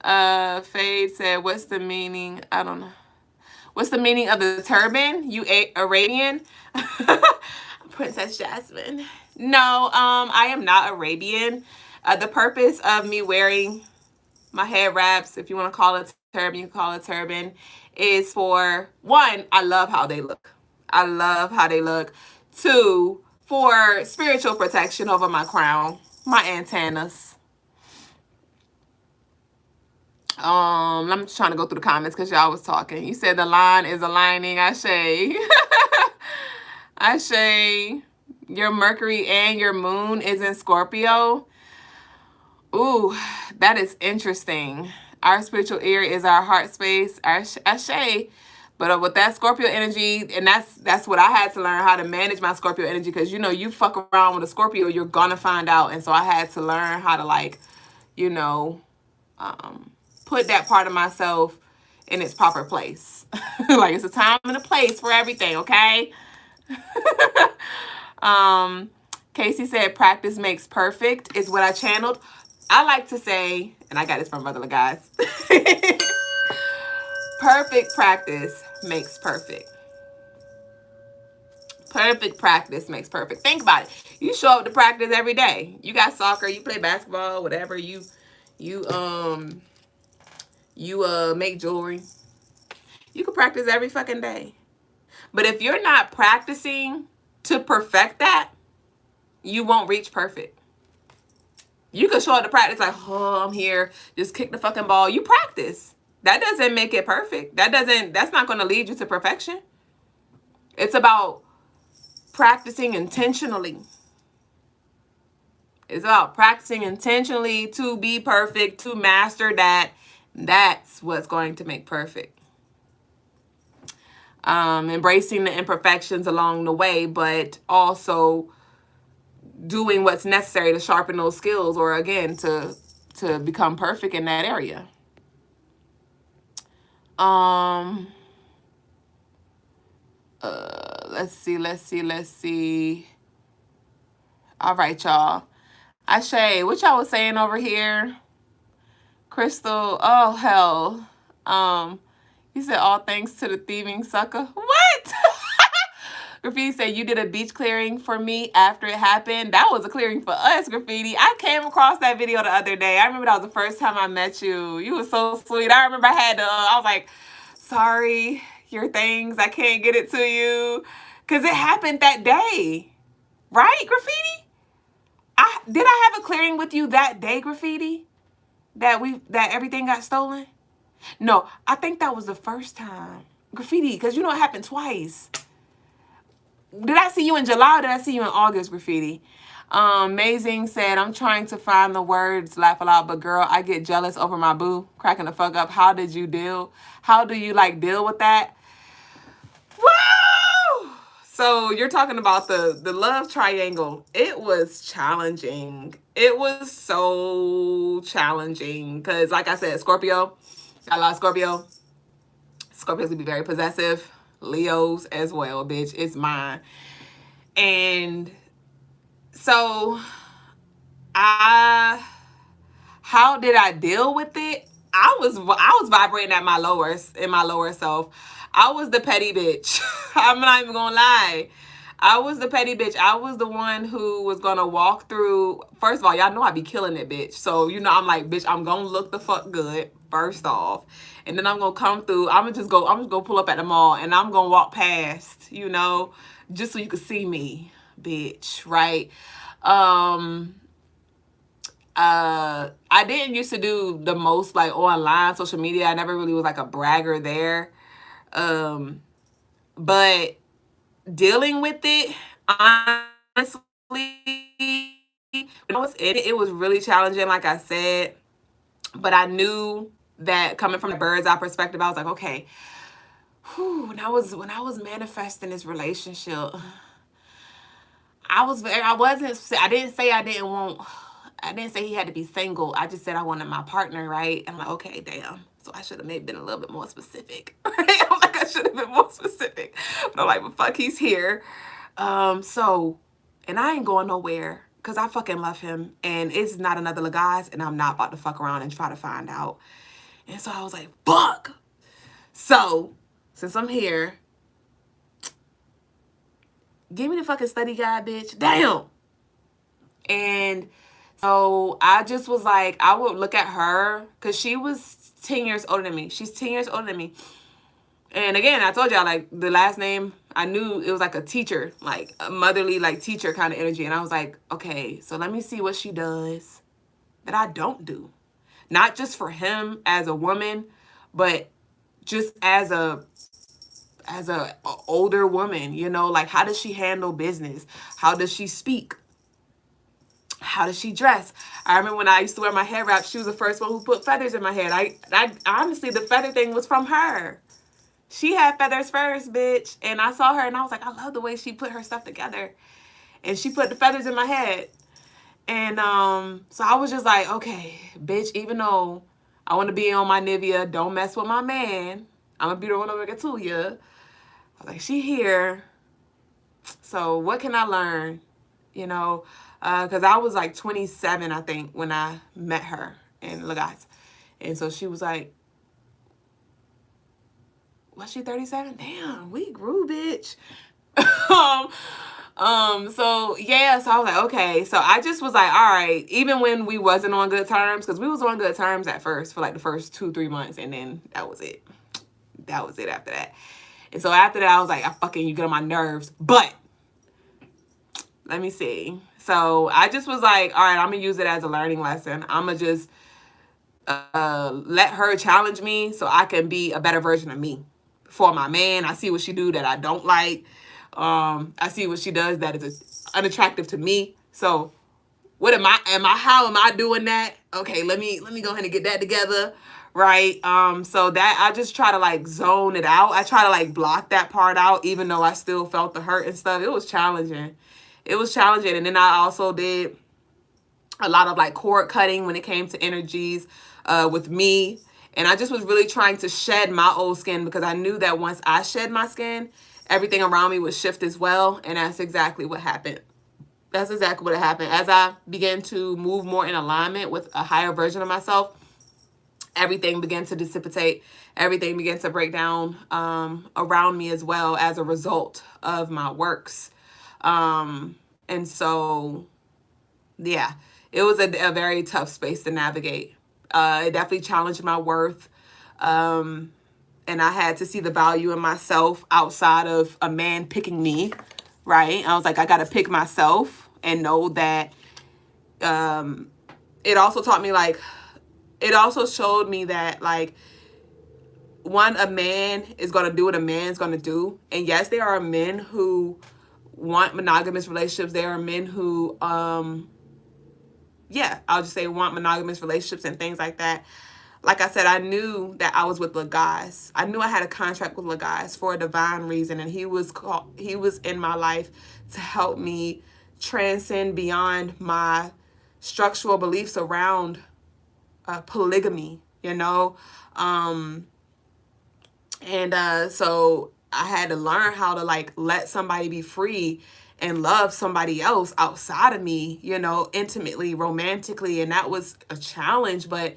Fade said, what's the meaning? I don't know. What's the meaning of the turban? You Arabian? Princess Jasmine. No, I am not Arabian. The purpose of me wearing my head wraps, if you want to call it turban, you can call it turban, is for, one, I love how they look. I love how they look. Two, for spiritual protection over my crown, my antennas. I'm just trying to go through the comments because y'all was talking. You said the line is aligning. Ashe. Ashe. Your Mercury and your moon is in Scorpio. Ooh, that is interesting. Our spiritual ear is our heart space. Ashe. But with that Scorpio energy, and that's what I had to learn how to manage my Scorpio energy, because you fuck around with a Scorpio, you're gonna find out. And so I had to learn how to put that part of myself in its proper place. Like, it's a time and a place for everything, okay? Casey said practice makes perfect is what I channeled. I like to say, and I got this from Brother guys. Perfect practice makes perfect. Perfect practice makes perfect. Think about it. You show up to practice every day. You got soccer, you play basketball, whatever. You make jewelry. You can practice every fucking day. But if you're not practicing to perfect that, you won't reach perfect. You can show up to practice like, oh, I'm here, just kick the fucking ball. You practice. That doesn't make it perfect. That's not going to lead you to perfection. It's about practicing intentionally. It's about practicing intentionally to be perfect, to master that. That's what's going to make perfect. Embracing the imperfections along the way, but also doing what's necessary to sharpen those skills, or again, to become perfect in that area. Let's see. All right, y'all. Ashe, what y'all was saying over here? Crystal, oh hell. You said all thanks to the thieving sucker. What? Graffiti said you did a beach clearing for me after it happened. That was a clearing for us, Graffiti. I came across that video the other day. I remember that was the first time I met you. You were so sweet. I remember I was like, sorry, your things, I can't get it to you. Because it happened that day. Right, Graffiti? Did I have a clearing with you that day, Graffiti? That everything got stolen? No, I think that was the first time. Graffiti, because it happened twice. Did I see you in July or did I see you in August, Graffiti? Amazing said, I'm trying to find the words, laugh aloud, but girl, I get jealous over my boo, cracking the fuck up. How do you like deal with that? Woo! So you're talking about the love triangle. It was challenging. It was so challenging because, like I said, Scorpio, got a lot of Scorpio. Scorpios can be very possessive. Leos as well, bitch. It's mine. And so how did I deal with it? I was vibrating at my lowest, in my lower self. I was the petty bitch. I'm not even gonna lie. I was the petty bitch. I was the one who was gonna walk through. First of all, y'all know I be killing it, bitch. So I'm like, bitch, I'm gonna look the fuck good first off, and then I'm gonna come through. I'm just gonna pull up at the mall, and I'm gonna walk past, just so you can see me, bitch, right? I didn't used to do the most like online social media. I never really was like a bragger there. But dealing with it, honestly, when I was in it, it was really challenging, like I said. But I knew that coming from the bird's eye perspective, I was like, okay, when I was manifesting this relationship, I didn't say he had to be single. I just said I wanted my partner, right? And I'm like, okay, damn. So I should have maybe been a little bit more specific. Right? I'm like, I should have been more specific. But I'm like, but fuck, he's here. And I ain't going nowhere because I fucking love him. And it's not another guys, and I'm not about to fuck around and try to find out. And so I was like, fuck. So, since I'm here, give me the fucking study guide, bitch. Damn. And so I just was like, I would look at her because she was 10 years older than me. She's 10 years older than me. And again, I told y'all, like, the last name, I knew it was like a teacher, like a motherly, like teacher kind of energy. And I was like, okay, so let me see what she does that I don't do. Not just for him as a woman, but just as a older woman, like how does she handle business? How does she speak? How does she dress? I remember when I used to wear my hair wrap, she was the first one who put feathers in my head. I honestly, the feather thing was from her. She had feathers first, bitch. And I saw her and I was like, I love the way she put her stuff together. And she put the feathers in my head. And so I was just like, okay, bitch, even though I want to be on my Nivea, don't mess with my man. I'm going to be the one over to you. I was like, she here. So what can I learn? Because I was like 27, I think, when I met her in Lagos. And so she was like, was she 37? Damn, we grew, bitch. So yeah, so I was like, okay. So I just was like, all right, even when we wasn't on good terms, because we was on good terms at first for like the first 2-3 months, and then that was it. That was it after that. And so after that, I was like, you get on my nerves. But let me see. So I just was like, all right, I'm going to use it as a learning lesson. I'm going to just let her challenge me so I can be a better version of me for my man. I see what she do that I don't like. I see what she does that is unattractive to me. So how am I doing that? Okay, let me go ahead and get that together. Right. So that I just try to like zone it out. I try to like block that part out, even though I still felt the hurt and stuff. It was challenging. And then I also did a lot of like cord cutting when it came to energies with me. And I just was really trying to shed my old skin because I knew that once I shed my skin, everything around me would shift as well. And that's exactly what happened. As I began to move more in alignment with a higher version of myself, everything began to dissipate. Everything began to break down around me as well as a result of my works. And so, yeah, it was a very tough space to navigate. It definitely challenged my worth. And I had to see the value in myself outside of a man picking me, right? I was like, I got to pick myself and know that it also taught me, like, it also showed me that, like, a man is going to do what a man's going to do. And yes, there are men who want monogamous relationships. There are men who, I'll just say want monogamous relationships and things like that. Like I said, I knew that I was with Lagos. I knew I had a contract with Lagos for a divine reason, and he was in my life to help me transcend beyond my structural beliefs around polygamy, so I had to learn how to like let somebody be free and love somebody else outside of me, intimately, romantically. And that was a challenge, but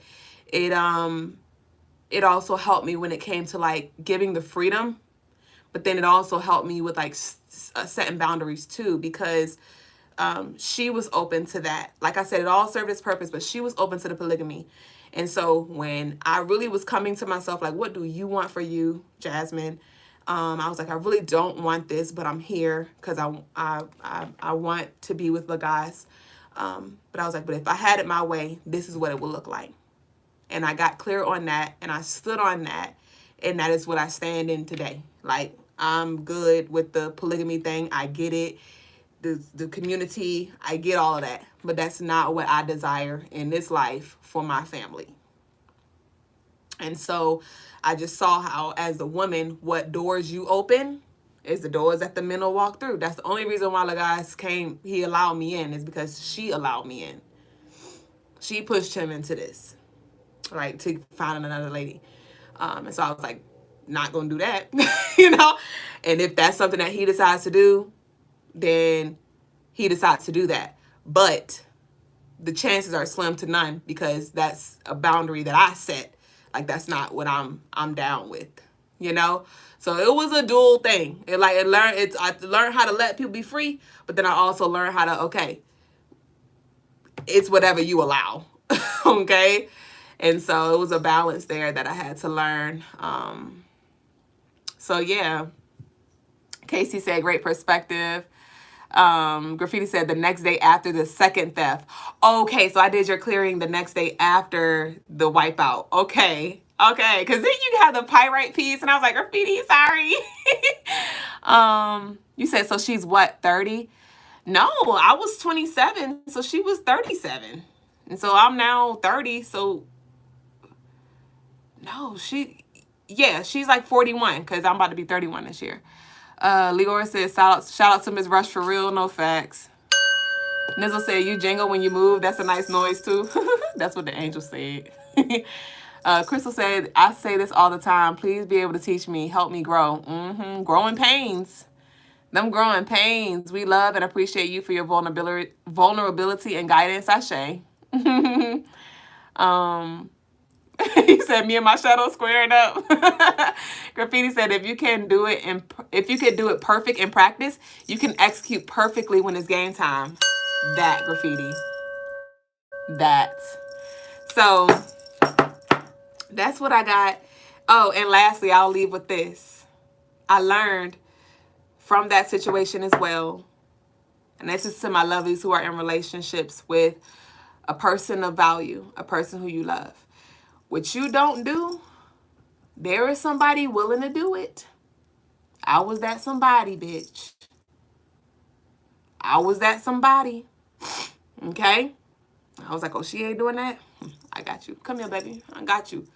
it also helped me when it came to like giving the freedom. But then it also helped me with like setting boundaries too, because she was open to that. Like I said, it all served its purpose, but she was open to the polygamy. And so when I really was coming to myself, like, what do you want for you, Jasmine? I was like, I really don't want this, but I'm here because I want to be with Lagos. But I was like, but if I had it my way, this is what it would look like. And I got clear on that, and I stood on that, and that is what I stand in today. Like, I'm good with the polygamy thing. I get it. The community, I get all of that. But that's not what I desire in this life for my family. And so I just saw how, as a woman, what doors you open is the doors that the men will walk through. That's the only reason why the guys came, he allowed me in, is because she allowed me in. She pushed him into this, like, to find another lady. And so I was like, not going to do that, And if that's something that he decides to do, then he decides to do that. But the chances are slim to none, because that's a boundary that I set. Like, that's not what I'm down with, So it was a dual thing. I learned how to let people be free, but then I also learned how to, okay, it's whatever you allow. Okay. And so it was a balance there that I had to learn. So yeah, Casey said, great perspective. Graffiti said the next day after the second theft. Okay, so I did your clearing the next day after the wipeout. Okay, because then you have the pyrite piece, and I was like, Graffiti, sorry. You said, so she's what, 30? No, I was 27, so she was 37. And so I'm now 30, so no, she's like 41, because I'm about to be 31 this year. Leora says, shout out to Ms. Rush for real, no facts. Nizzle said, you jingle when you move. That's a nice noise too. That's what the angel said. Crystal said, I say this all the time. Please be able to teach me. Help me grow. Growing pains. Them growing pains. We love and appreciate you for your vulnerability and guidance. Ashe. He said, me and my shadow squaring up. Graffiti said, if you can do it perfect in practice, you can execute perfectly when it's game time. That, Graffiti. That. So that's what I got. Oh, and lastly, I'll leave with this. I learned from that situation as well. And this is to my lovelies who are in relationships with a person of value, a person who you love. What you don't do, there is somebody willing to do it. I was that somebody, bitch. I was that somebody. Okay? I was like, oh, she ain't doing that? I got you. Come here, baby. I got you.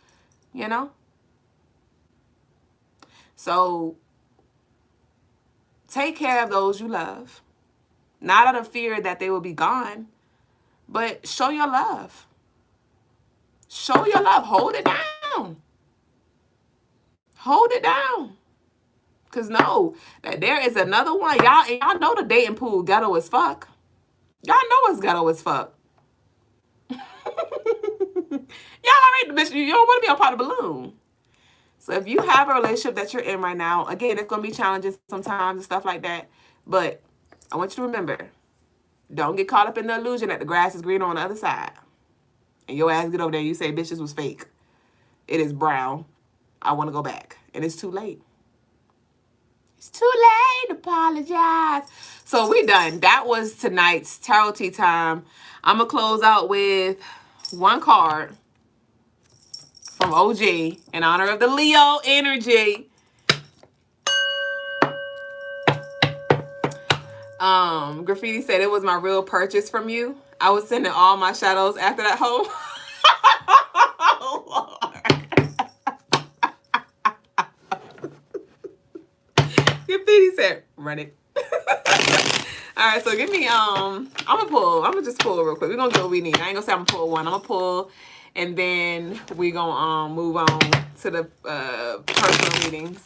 So, take care of those you love. Not out of fear that they will be gone, but show your love. Show your love. Hold it down. Hold it down. Because know that there is another one. Y'all know the dating pool ghetto as fuck. Y'all know it's ghetto as fuck. Y'all already, bitch, you don't want to be a part of the balloon. So if you have a relationship that you're in right now, again, it's going to be challenges sometimes and stuff like that. But I want you to remember, don't get caught up in the illusion that the grass is green on the other side. And your ass get over there and you say, bitch, this was fake. It is brown. I want to go back. And it's too late. It's too late to apologize. So we done. That was tonight's tarot tea time. I'm going to close out with one card from OG in honor of the Leo energy. Graffiti said it was my real purchase from you. I was sending all my shadows after that home. Oh, Lord. Graffiti said, run it. All right, so give me, I'm gonna just pull real quick. We're gonna get what we need. I ain't gonna say I'm gonna pull one. I'm gonna pull, and then we gonna move on to the personal meetings.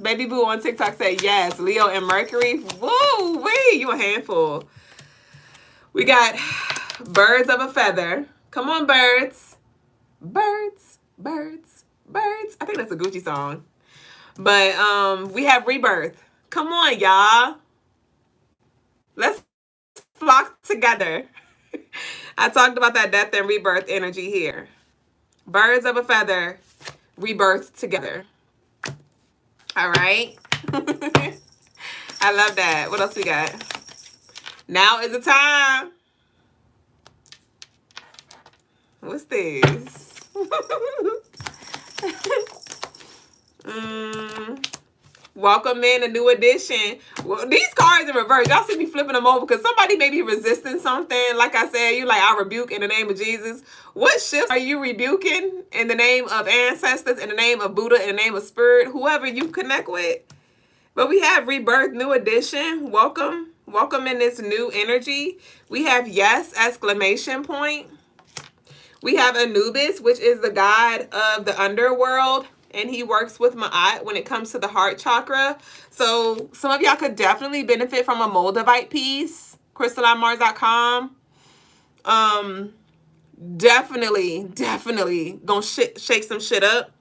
Baby Boo on TikTok said yes. Leo and Mercury. Woo wee, you a handful. We got birds of a feather. Come on, birds. Birds, birds, birds. I think that's a Gucci song. But we have rebirth. Come on, y'all. Let's flock together. I talked about that death and rebirth energy here. Birds of a feather, rebirth together. All right. I love that. What else we got? Now is the time. What's this? Welcome in a new edition. Well, these cards in reverse. Y'all see me flipping them over because somebody may be resisting something. Like I said, you like, I rebuke in the name of Jesus. What shifts are you rebuking in the name of ancestors, in the name of Buddha, in the name of spirit, whoever you connect with? But we have rebirth, new edition. Welcome. Welcome in this new energy. We have yes, exclamation point. We have Anubis, which is the god of the underworld. And he works with Ma'at when it comes to the heart chakra. So some of y'all could definitely benefit from a Moldavite piece. CrystalineMars.com. Definitely gonna shake some shit up.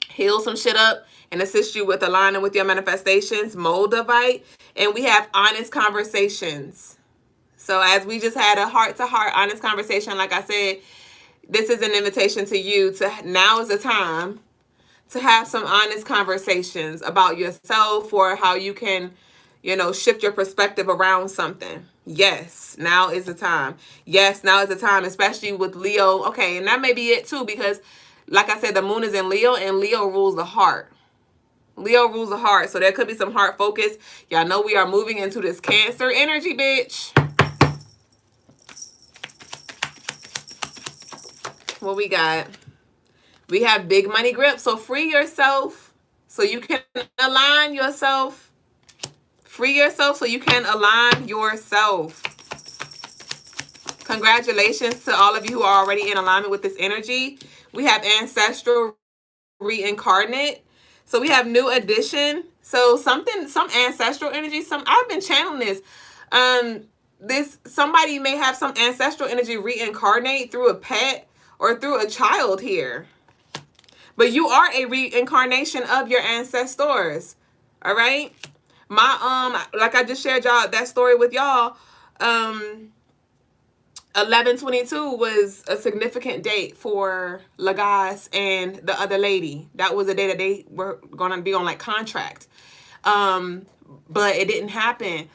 Heal some shit up. And assist you with aligning with your manifestations. Moldavite. And we have honest conversations. So as we just had a heart-to-heart honest conversation, like I said, this is an invitation to you to, now is the time to have some honest conversations about yourself or how you can, shift your perspective around something. Yes, now is the time. Yes, now is the time, especially with Leo. Okay, and that may be it too, because like I said, the moon is in Leo and Leo rules the heart. Leo rules the heart. So there could be some heart focus. Y'all know we are moving into this Cancer energy, bitch. What we got? We have big money grip. So free yourself so you can align yourself. Free yourself so you can align yourself. Congratulations to all of you who are already in alignment with this energy. We have ancestral reincarnate. So we have new addition. So some ancestral energy. I've been channeling this. Somebody may have some ancestral energy reincarnate through a pet or through a child here. But you are a reincarnation of your ancestors. All right. Like I just shared y'all that story with y'all. 11/22 was a significant date for Lagos and the other lady. That was the day that they were gonna be on like contract. But it didn't happen.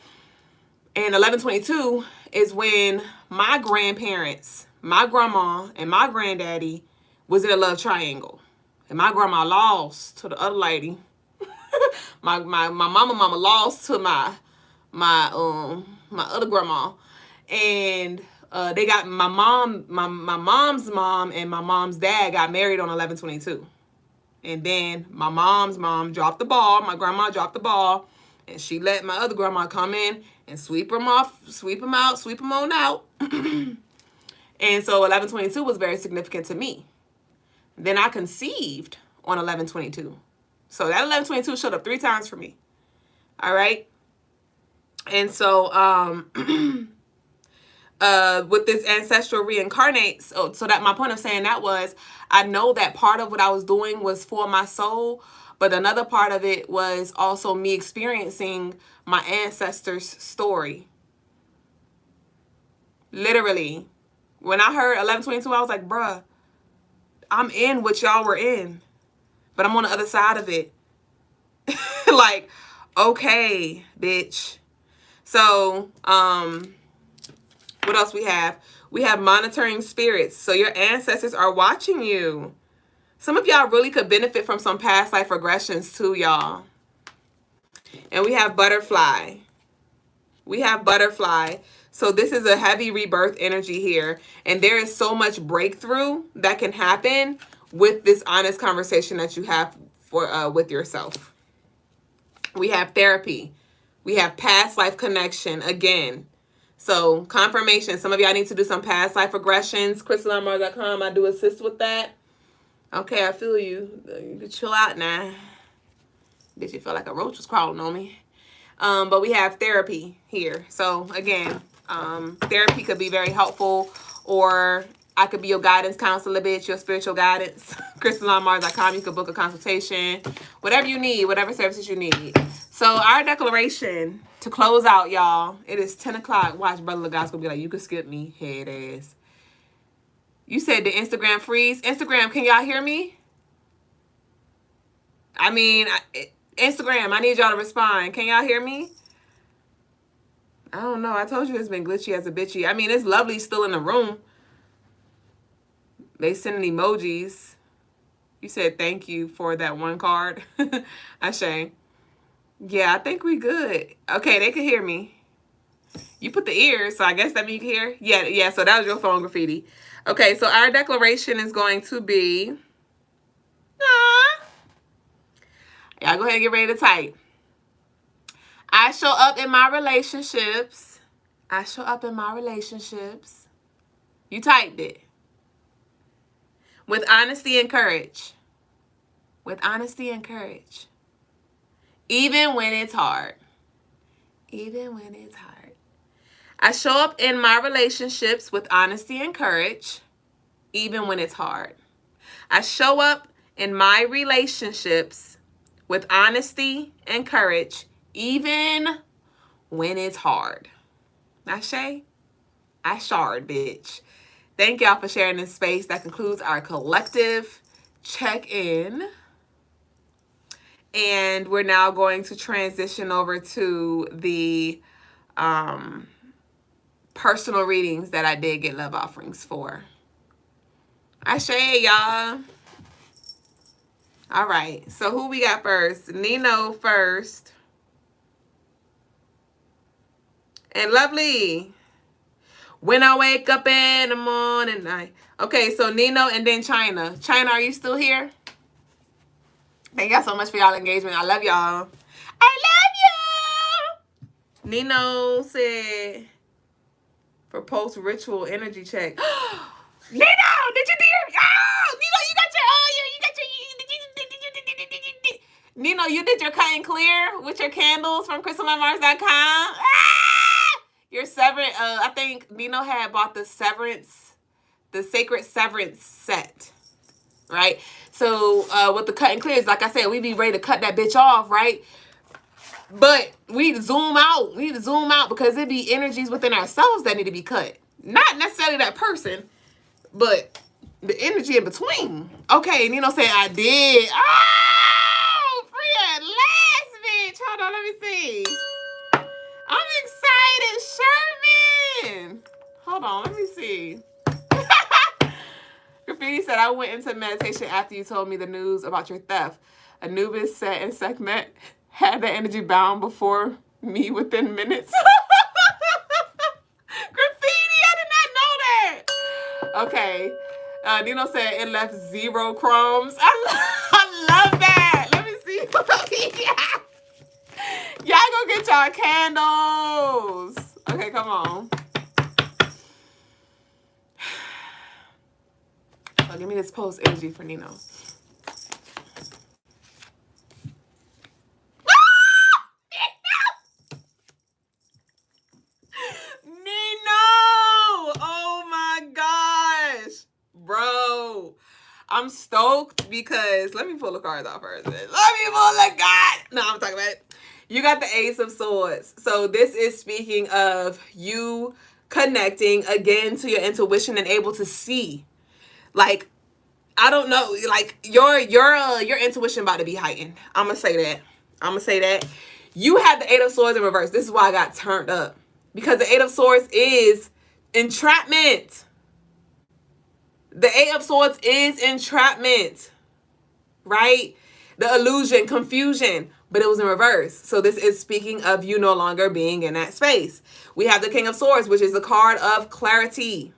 And 11/22 is when my grandparents, my grandma and my granddaddy was in a love triangle. And my grandma lost to the other lady. my mama lost to my other grandma. And they got my mom's mom and my mom's dad got married on 11/22. And then my mom's mom dropped the ball. My grandma dropped the ball. And she let my other grandma come in and sweep them off, sweep them out, sweep them on out. And so 11/22 was very significant to me. Then I conceived on 11/22. So that 11/22 showed up 3 times for me. All right. And so with this ancestral reincarnate, so that my point of saying that was, I know that part of what I was doing was for my soul, but another part of it was also me experiencing my ancestors' story. Literally. When I heard 11/22, I was like, bruh, I'm in what y'all were in, but I'm on the other side of it. Like, okay, bitch. So, what else we have? We have monitoring spirits. So your ancestors are watching you. Some of y'all really could benefit from some past life regressions too, y'all. And we have butterfly. We have butterfly. So this is a heavy rebirth energy here. And there is so much breakthrough that can happen with this honest conversation that you have for with yourself. We have therapy. We have past life connection again. So confirmation. Some of y'all need to do some past life regressions. CrystaLineMars.com. I do assist with that. Okay, I feel you. You can chill out now. Bitch, you feel like a roach was crawling on me. But we have therapy here. So again, therapy could be very helpful, or I could be your guidance counselor, bitch, your spiritual guidance. CrystaLineMars.com. You could book a consultation, whatever you need, whatever services you need. So our declaration to close out, y'all. It is 10 o'clock. Watch Brother Lagas's gonna be like, you could skip me, head ass. You said the Instagram freeze. Instagram, can y'all hear me? I mean, Instagram, I need y'all to respond. Can y'all hear me? I don't know. I told you it's been glitchy as a bitchy. I mean, it's lovely still in the room. They sending emojis. You said thank you for that one card. Ashay. Yeah, I think we good. Okay, they can hear me. You put the ears, so I guess that means you can hear? Yeah, so that was your phone graffiti. Okay, so our declaration is going to be... Y'all go ahead and get ready to type. I show up in my relationships. I show up in my relationships. You typed it. With honesty and courage. With honesty and courage. Even when it's hard. Even when it's hard. I show up in my relationships with honesty and courage, even when it's hard. I show up in my relationships with honesty and courage, even when it's hard. Ashay? I shard, bitch. Thank y'all for sharing this space. That concludes our collective check-in. And we're now going to transition over to the personal readings that I did get love offerings for. Ashay, y'all. All right. So who we got first? Nino first. And Lovely. When I wake up in the morning, okay, so Nino and then China. China, are you still here? Thank y'all so much for y'all engagement. I love y'all. I love you. Nino said for post-ritual energy check. Nino, did you hear? Oh, Nino, you got your, Nino, you did your cut and clear with your candles from CrystalLineMars.com. Your severance, I think Nino had bought the severance, the sacred severance set, right? So with the cut and clears, like I said, we be ready to cut that bitch off, right? But we need to zoom out. We need to zoom out because it be energies within ourselves that need to be cut. Not necessarily that person, but the energy in between. Okay, Nino said, I did. Oh, free at last, bitch. Hold on, let me see. I'm excited, Sherman. Hold on, let me see. Graffiti said, I went into meditation after you told me the news about your theft. Anubis set and Sekhmet had the energy bound before me within minutes. Graffiti, I did not know that. Okay. Nino said it left 0 crumbs. I love that. Let me see. Y'all go get y'all candles. Okay, come on. Oh, give me this post energy for Nino. I'm stoked because let me pull the cards out first. Let me pull the card. No, I'm talking about it. You got the Ace of Swords. So this is speaking of you connecting again to your intuition and able to see. Like, I don't know, like your intuition about to be heightened. I'm gonna say that. You have the 8 of Swords in reverse. This is why I got turned up. Because the 8 of Swords is entrapment. The 8 of Swords is entrapment. right? The illusion, confusion, but it was in reverse. So this is speaking of you no longer being in that space. We have the King of Swords, which is the card of clarity.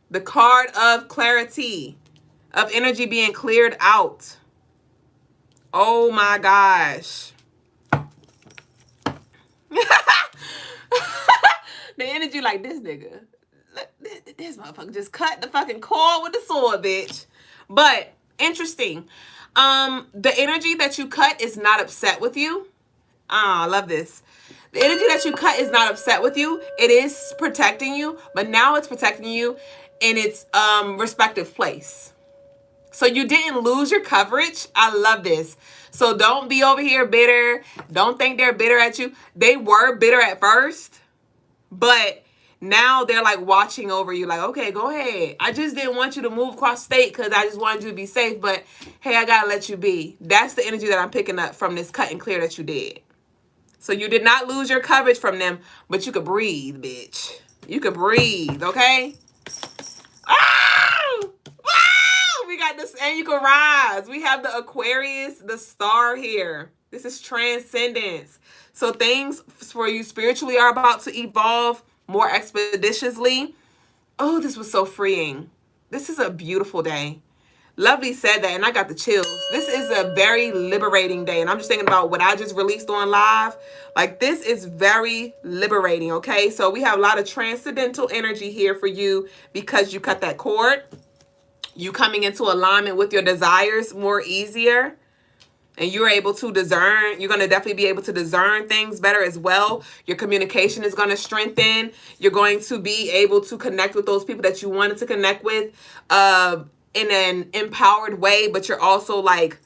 The card of clarity, of energy being cleared out. Oh my gosh. The energy like this nigga. This motherfucker just cut the fucking cord with the sword, bitch. But interesting. The energy that you cut is not upset with you. I love this. The energy that you cut is not upset with you. It is protecting you, but now it's protecting you in its respective place. So you didn't lose your coverage. I love this. So don't be over here bitter. Don't think they're bitter at you. They were bitter at first, but now they're like watching over you like, okay, go ahead. I just didn't want you to move across state because I just wanted you to be safe, but hey, I gotta let you be. That's the energy that I'm picking up from this cut and clear that you did. So you did not lose your coverage from them, but you could breathe, bitch. You could breathe, okay? Oh! Wow! We got this, and you can rise. We have the Aquarius, the star here. This is transcendence. So things for you spiritually are about to evolve more expeditiously. Oh, this was so freeing. This is a beautiful day. Lovely said that, and I got the chills. This is a very liberating day, and I'm just thinking about what I just released on live. Like, this is very liberating, okay? So we have a lot of transcendental energy here for you because you cut that cord. You coming into alignment with your desires more easier. And you're able to discern. You're going to definitely be able to discern things better as well. Your communication is going to strengthen. You're going to be able to connect with those people that you wanted to connect with in an empowered way. But you're also like,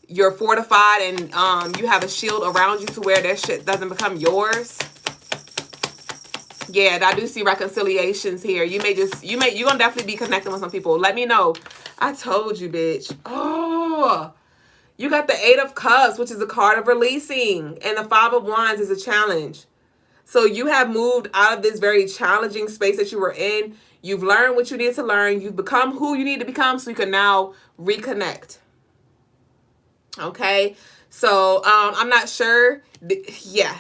you're fortified and you have a shield around you to where that shit doesn't become yours. Yeah, I do see reconciliations here. You're going to definitely be connecting with some people. Let me know. I told you, bitch. Oh, you got the 8 of Cups, which is a card of releasing. And the 5 of Wands is a challenge. So you have moved out of this very challenging space that you were in. You've learned what you need to learn. You've become who you need to become so you can now reconnect. Okay? So I'm not sure. Yeah.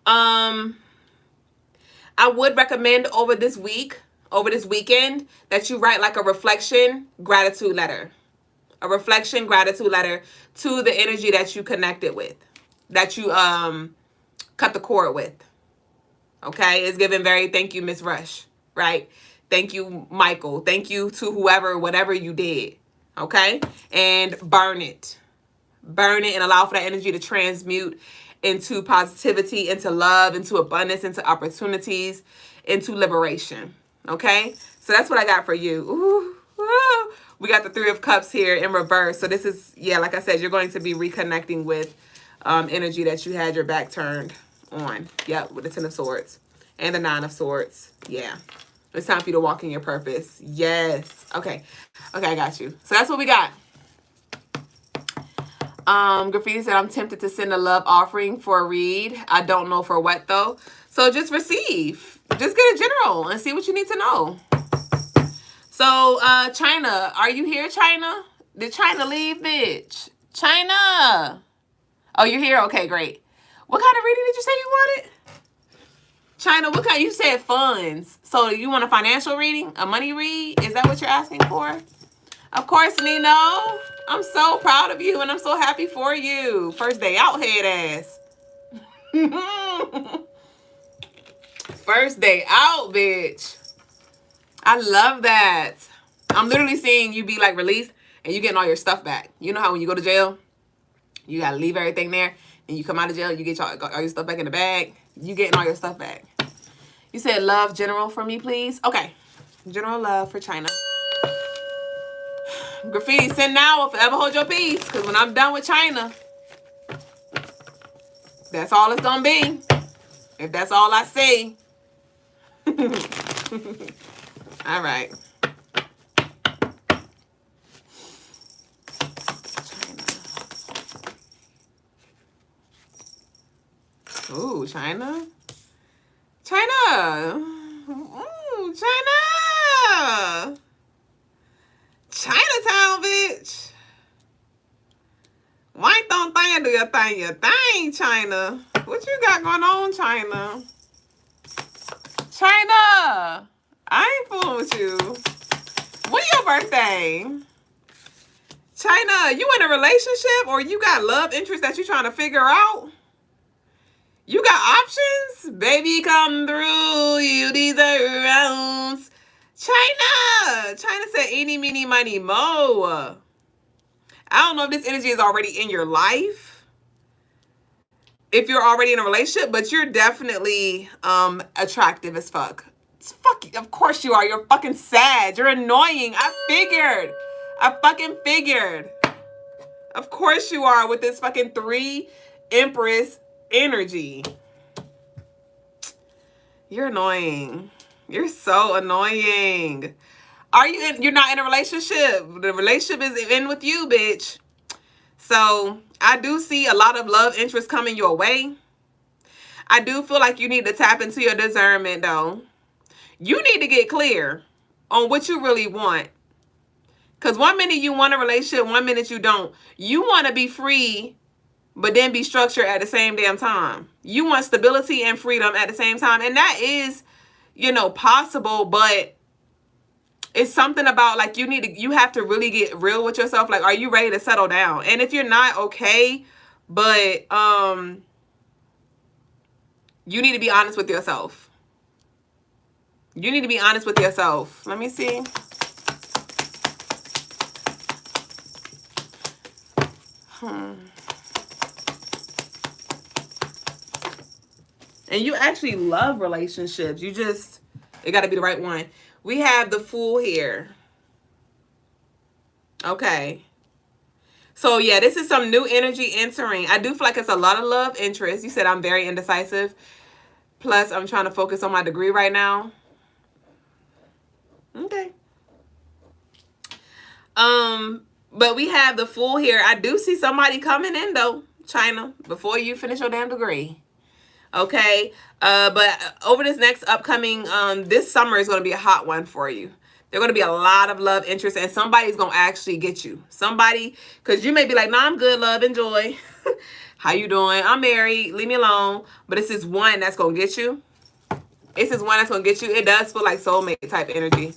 I would recommend over this weekend, that you write like a reflection gratitude letter. A reflection gratitude letter to the energy that you connected with, that you cut the cord with. Okay, it's given very thank you, Miss Rush, right? Thank you, Michael. Thank you to whoever, whatever you did. Okay, and burn it and allow for that energy to transmute into positivity, into love, into abundance, into opportunities, into liberation. Okay, so that's what I got for you. Ooh, ooh. We got the 3 of Cups here in reverse. So this is, yeah, like I said, you're going to be reconnecting with energy that you had your back turned on. Yep, with the 10 of Swords and the 9 of Swords. Yeah. It's time for you to walk in your purpose. Yes. Okay. Okay, I got you. So that's what we got. Graffiti said, I'm tempted to send a love offering for a read. I don't know for what, though. So just receive. Just get a general and see what you need to know. So, China, are you here, China? Did China leave, bitch? China! Oh, you're here? Okay, great. What kind of reading did you say you wanted? China, what kind? You said funds. So, you want a financial reading? A money read? Is that what you're asking for? Of course, Nino. I'm so proud of you, and I'm so happy for you. First day out, head ass. First day out, bitch. I love that. I'm literally seeing you be like released and you getting all your stuff back. You know how when you go to jail, you got to leave everything there and you come out of jail, you get all your stuff back in the bag. You getting all your stuff back. You said love general for me, please. Okay. General love for China. Graffiti, send now or forever hold your peace. Because when I'm done with China, that's all it's going to be. If that's all I see. All right. Ooh, China. China. Ooh, China. Chinatown, bitch. playing your thing, China. What you got going on, China? China, I ain't fooling with you. When your birthday? China, you in a relationship or you got love interest that you trying to figure out? You got options? Baby, come through. You deserve rounds. China said eeny, meeny, miny, mo. I don't know if this energy is already in your life, if you're already in a relationship, but you're definitely attractive as fuck. Of course you are. You're fucking sad. You're annoying. I fucking figured. Of course you are with this fucking 3 Empress energy. You're annoying. You're so annoying. You're not in a relationship. The relationship is in with you, bitch. So I do see a lot of love interest coming your way. I do feel like you need to tap into your discernment though. You need to get clear on what you really want. Because 1 minute you want a relationship, 1 minute you don't. You want to be free, but then be structured at the same damn time. You want stability and freedom at the same time. And that is, possible, but it's something about like you have to really get real with yourself. Like, are you ready to settle down? And if you're not, okay, but you need to be honest with yourself. You need to be honest with yourself. Let me see. And you actually love relationships. It got to be the right one. We have the Fool here. Okay. So yeah, this is some new energy entering. I do feel like it's a lot of love interest. You said I'm very indecisive. Plus, I'm trying to focus on my degree right now. Okay. But we have the Fool here. I do see somebody coming in though, China, before you finish your damn degree. Okay. But over this next upcoming, this summer is going to be a hot one for you. There's going to be a lot of love interest and somebody's going to actually get you. Somebody, because you may be like, no, I'm good, love, enjoy. How you doing? I'm married. Leave me alone. But this is one that's going to get you. This is one that's going to get you. It does feel like soulmate type energy.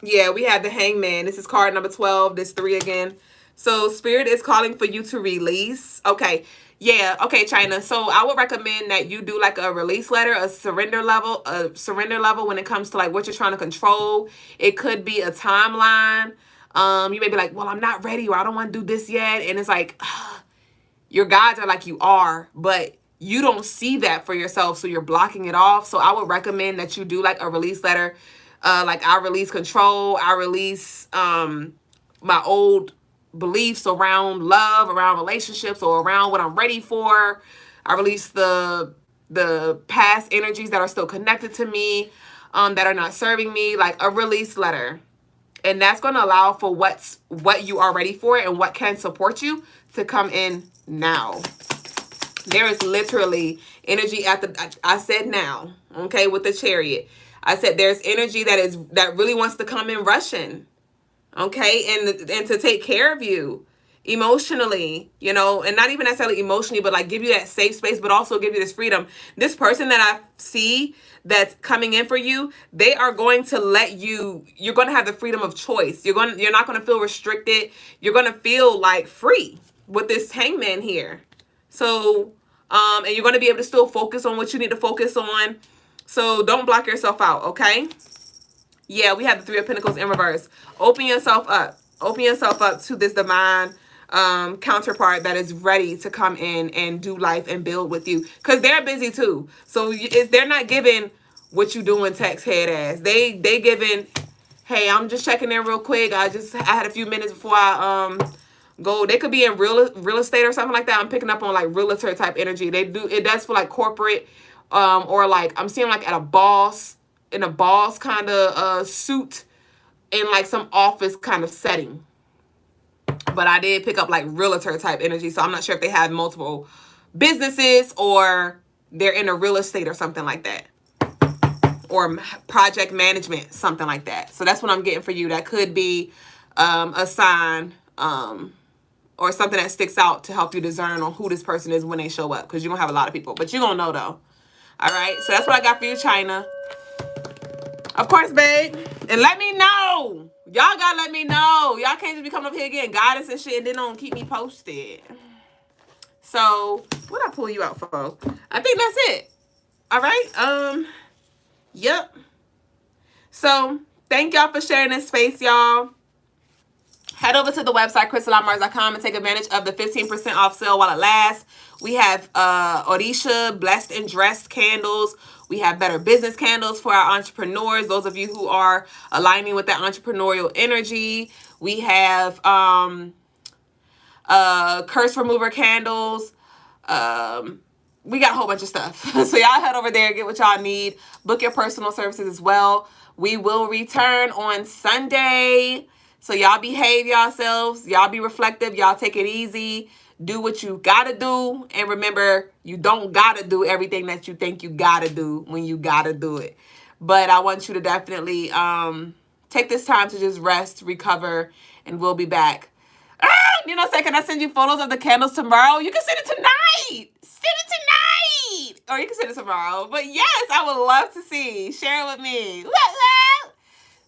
Yeah, we have the Hangman. This is card number 12. This 3 again. So Spirit is calling for you to release. Okay. Yeah. Okay, China. So I would recommend that you do like a release letter, a surrender level when it comes to like what you're trying to control. It could be a timeline. You may be like, well, I'm not ready, or I don't want to do this yet. And it's like, your guides are like, you are, but you don't see that for yourself. So you're blocking it off. So I would recommend that you do like a release letter. Like I release control. I release my old beliefs around love, around relationships, or around what I'm ready for. I release the past energies that are still connected to me, that are not serving me, like a release letter. And that's going to allow for what you are ready for and what can support you to come in now. There is literally energy I said now, okay, with the Chariot. I said there's energy that really wants to come in rushing. Okay, and to take care of you emotionally, and not even necessarily emotionally, but like give you that safe space, but also give you this freedom. This person that I see that's coming in for you, they are going to let you're going to have the freedom of choice. You're not going to feel restricted. You're going to feel like free with this Hangman here. So, and you're going to be able to still focus on what you need to focus on. So don't block yourself out, okay? Yeah, we have the 3 of Pentacles in reverse. Open yourself up. Open yourself up to this divine counterpart that is ready to come in and do life and build with you. Because they're busy too. So they're not giving what you doing text head ass. They giving, hey, I'm just checking in real quick. I had a few minutes before I go. They could be in real estate or something like that. I'm picking up on like realtor type energy. It does feel like corporate, or like I'm seeing like at a boss, in a boss kind of suit, in like some office kind of setting. But I did pick up like realtor type energy. So I'm not sure if they have multiple businesses or they're in a real estate or something like that. Or project management, something like that. So that's what I'm getting for you. That could be a sign or something that sticks out to help you discern on who this person is when they show up, because you're gonna have a lot of people, but you're gonna know though. All right, so that's what I got for you, China. Of course, babe. And let me know. Y'all gotta let me know. Y'all can't just be coming up here getting guidance and shit and then don't keep me posted. So, what I pull you out for? I think that's it. All right. Yep. So, thank y'all for sharing this space, y'all. Head over to the website, CrystaLineMars.com, and take advantage of the 15% off sale while it lasts. We have Odisha Blessed and Dressed candles. We have Better Business candles for our entrepreneurs, those of you who are aligning with that entrepreneurial energy. We have curse remover candles. We got a whole bunch of stuff. So y'all head over there, get what y'all need. Book your personal services as well. We will return on Sunday. So y'all behave yourselves. Y'all be reflective. Y'all take it easy. Do what you gotta do. And remember, you don't gotta do everything that you think you gotta do when you gotta do it. But I want you to definitely take this time to just rest, recover, and we'll be back. You know, can I send you photos of the candles tomorrow? You can send it tonight. Send it tonight. Or you can send it tomorrow. But yes, I would love to see. Share it with me.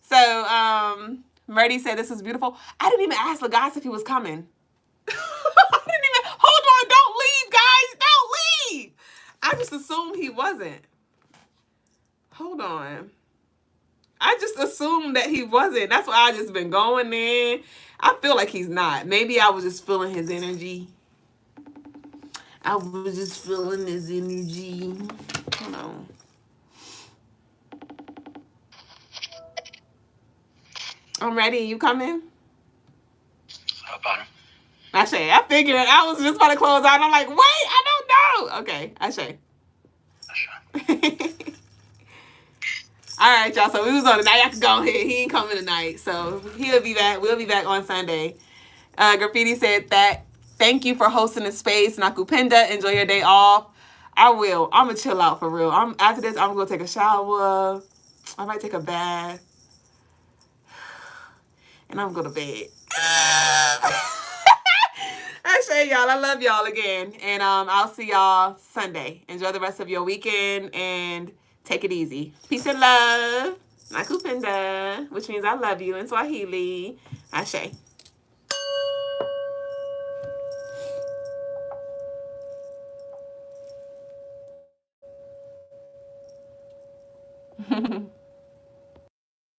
So, Murdy said this was beautiful. I didn't even ask Lagas if he was coming. I didn't even. Hold on. Don't leave, guys. Don't leave. I just assumed he wasn't. Hold on. I just assumed that he wasn't. That's why I just been going in. I feel like he's not. Maybe I was just feeling his energy. I was just feeling his energy. Hold on. I'm ready. You coming? Ashe, I figured. I was just about to close out. I'm like, wait, I don't know. Okay, Ashe. All right, y'all. So we was on tonight. I can go ahead. He ain't coming tonight, so he'll be back. We'll be back on Sunday. Graffiti said that. Thank you for hosting the space, Nakupenda. Enjoy your day off. I will. I'm gonna chill out for real. After this, I'm gonna take a shower. I might take a bath, and I'm gonna go to bed. I say y'all, I love y'all again, and I'll see y'all Sunday. Enjoy the rest of your weekend and take it easy. Peace and love. Nakupenda, which means I love you in Swahili. Ashe.